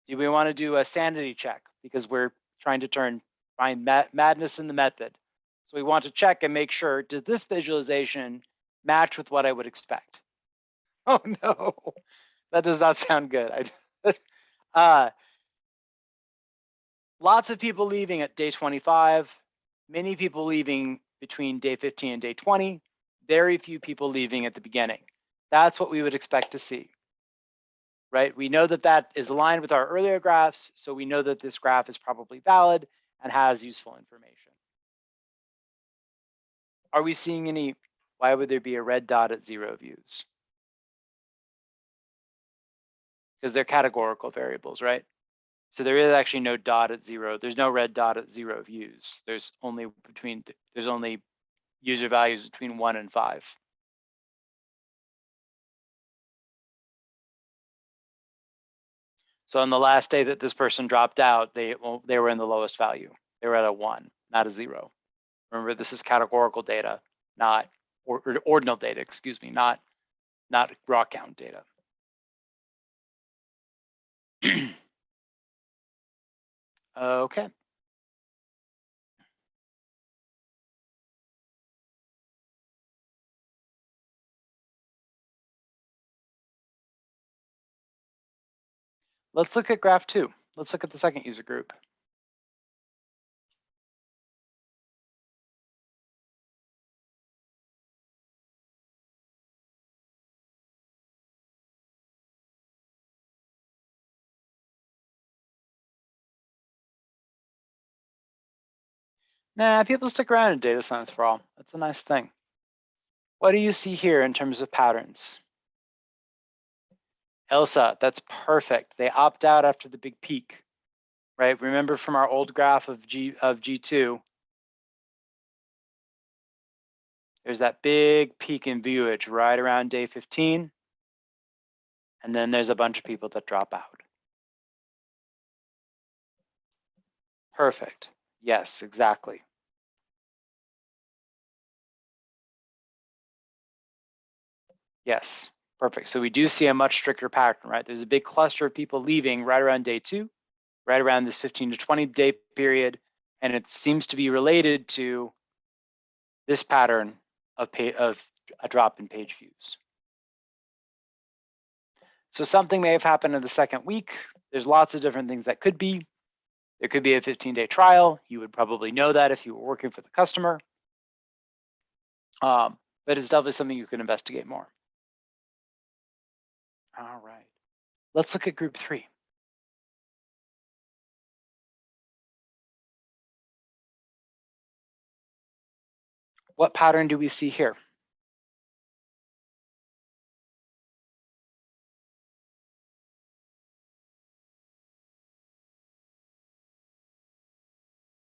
Do we want to do a sanity check? Because we're trying to find madness in the method. So we want to check and make sure, does this visualization match with what I would expect? Oh no, that does not sound good. Lots of people leaving at day 25, many people leaving between day 15 and day 20, very few people leaving at the beginning. That's what we would expect to see, right? We know that that is aligned with our earlier graphs, so we know that this graph is probably valid and has useful information. Are we seeing any, why would there be a red dot at 0 views? Because they're categorical variables, right? So there is actually no dot at 0. There's no red dot at 0 views. There's only user values between 1 and 5. So on the last day that this person dropped out, they were in the lowest value. They were at a 1, not a 0. Remember, this is categorical data, not or ordinal data, excuse me, not raw count data. Okay. Let's look at graph 2. Let's look at the second user group. Nah, people stick around in data science for all. That's a nice thing. What do you see here in terms of patterns? Elsa, that's perfect. They opt out after the big peak, right? Remember from our old graph of G2, there's that big peak in viewage right around day 15. And then there's a bunch of people that drop out. Perfect. Yes, exactly. Yes, perfect. So we do see a much stricter pattern, right? There's a big cluster of people leaving right around day 2, right around this 15 to 20 day period. And it seems to be related to this pattern of a drop in page views. So something may have happened in the second week. There's lots of different things that could be. There could be a 15-day trial. You would probably know that if you were working for the customer. But it's definitely something you can investigate more. All right, let's look at group 3. What pattern do we see here?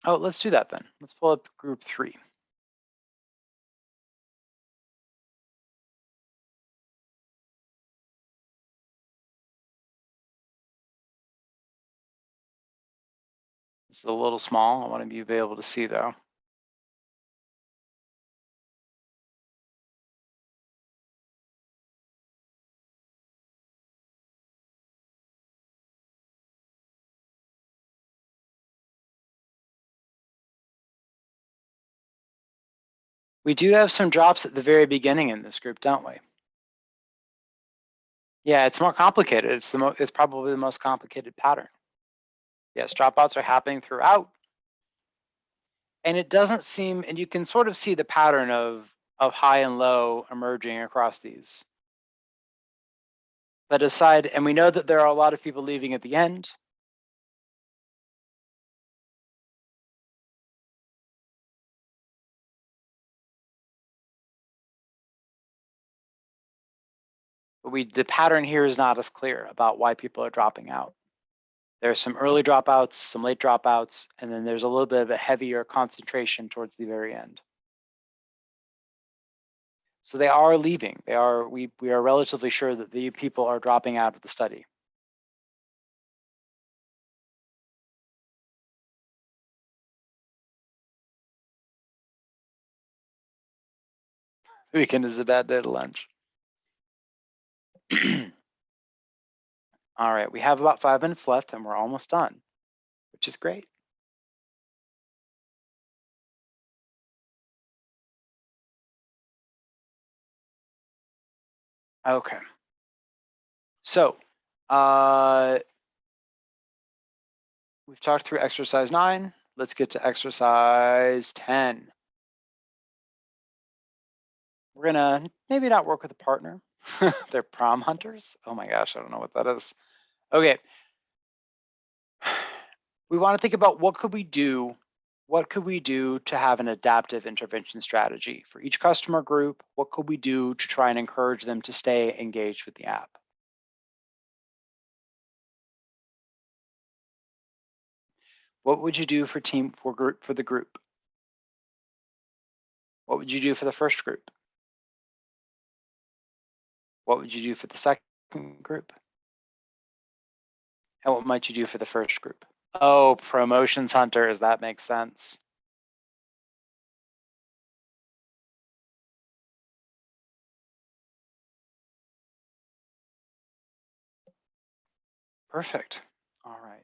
Oh, let's do that then. Let's pull up group 3. It's a little small. I want to be able to see though. We do have some drops at the very beginning in this group, don't we? Yeah, it's more complicated. It's probably the most complicated pattern. Yes, dropouts are happening throughout. And it doesn't seem, and you can sort of see the pattern of high and low emerging across these. But aside, and we know that there are a lot of people leaving at the end. But the pattern here is not as clear about why people are dropping out. There's some early dropouts, some late dropouts, and then there's a little bit of a heavier concentration towards the very end. So they are leaving. We are relatively sure that the people are dropping out of the study. Weekend is a bad day to lunch. All right, we have about 5 minutes left and we're almost done, which is great. Okay. So we've talked through exercise 9. Let's get to exercise 10. We're gonna maybe not work with a partner. They're prom hunters. Oh my gosh, I don't know what that is. Okay. We want to think about what could we do to have an adaptive intervention strategy for each customer group? What could we do to try and encourage them to stay engaged with the app? What would you do for the group? What would you do for the first group? What would you do for the second group? And what might you do for the first group? Oh, promotions hunters, that makes sense. Perfect. All right.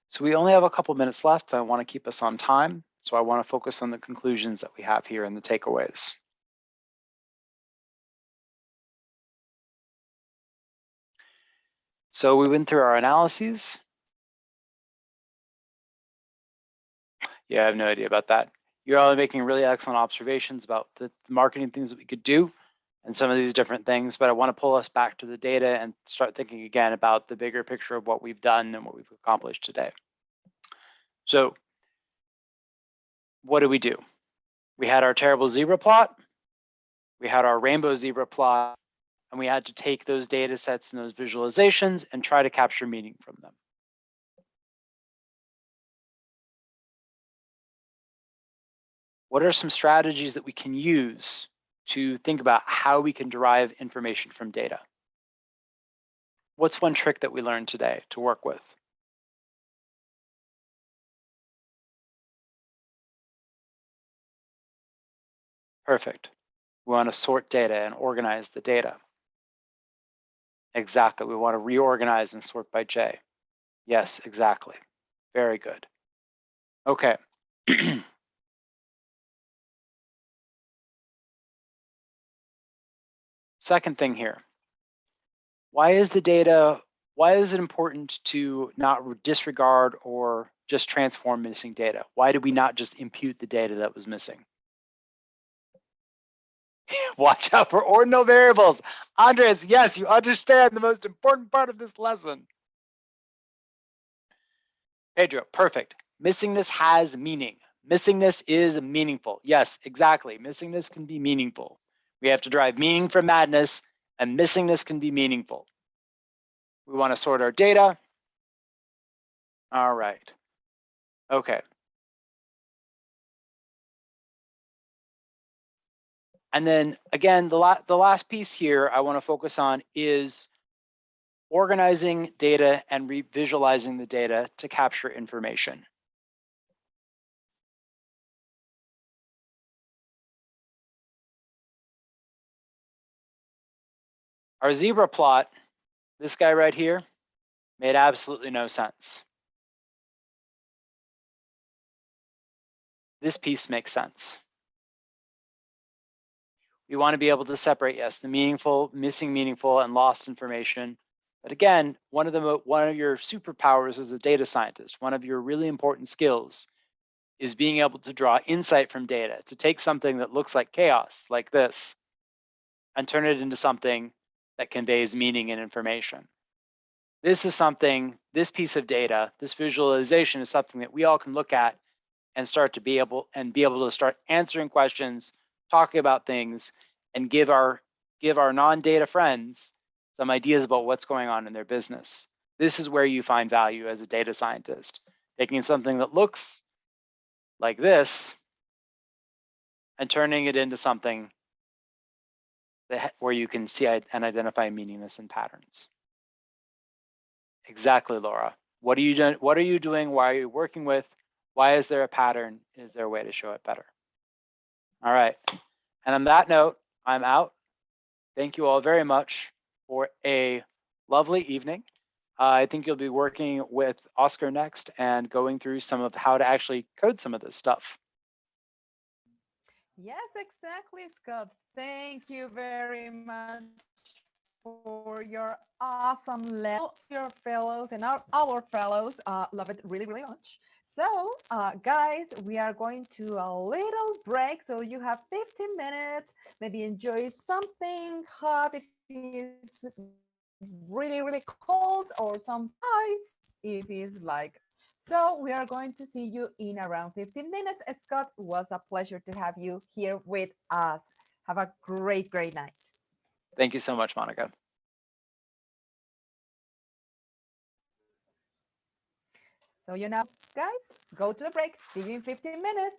So we only have a couple minutes left. I want to keep us on time. So I want to focus on the conclusions that we have here and the takeaways. So we went through our analyses. Yeah, I have no idea about that. You're all making really excellent observations about the marketing things that we could do and some of these different things, but I want to pull us back to the data and start thinking again about the bigger picture of what we've done and what we've accomplished today. So what do? We had our terrible zebra plot, we had our rainbow zebra plot, and we had to take those data sets and those visualizations and try to capture meaning from them. What are some strategies that we can use to think about how we can derive information from data? What's one trick that we learned today to work with? Perfect. We want to sort data and organize the data. Exactly. We want to reorganize and sort by J. Yes, exactly. Very good. Okay. Second thing here. Why is it important to not disregard or just transform missing data? Why did we not just impute the data that was missing? Watch out for ordinal variables. Andres, yes, you understand the most important part of this lesson. Pedro, perfect. Missingness has meaning. Missingness is meaningful. Yes, exactly. Missingness can be meaningful. We have to derive meaning from madness, and missingness can be meaningful. We want to sort our data. All right. Okay. And then again, the last piece here I want to focus on is organizing data and visualizing the data to capture information. Our zebra plot, this guy right here, made absolutely no sense. This piece makes sense. We want to be able to separate, yes, the meaningful, missing meaningful, and lost information. But again, one of your superpowers as a data scientist, one of your really important skills is being able to draw insight from data, to take something that looks like chaos, like this, and turn it into something that conveys meaning and information. This is something, this piece of data, this visualization is something that we all can look at and start to be able to start answering questions, talking about things, and give our non-data friends some ideas about what's going on in their business. This is where you find value as a data scientist, taking something that looks like this and turning it into something where you can see and identify meaningless and patterns. Exactly, Laura. What are you doing? What are you doing? Why are you working with? Why is there a pattern? Is there a way to show it better? All right. And on that note, I'm out. Thank you all very much for a lovely evening. I think you'll be working with Oscar next and going through some of how to actually code some of this stuff. Yes, exactly, Scott. Thank you very much for your awesome lesson. Your fellows and our fellows love it really, really much. So, guys, we are going to a little break. So you have 15 minutes. Maybe enjoy something hot if it's really, really cold, or some ice if it's like. So we are going to see you in around 15 minutes. Scott, it was a pleasure to have you here with us. Have a great, great night. Thank you so much, Monica. So you now, guys, go to the break. See you in 15 minutes.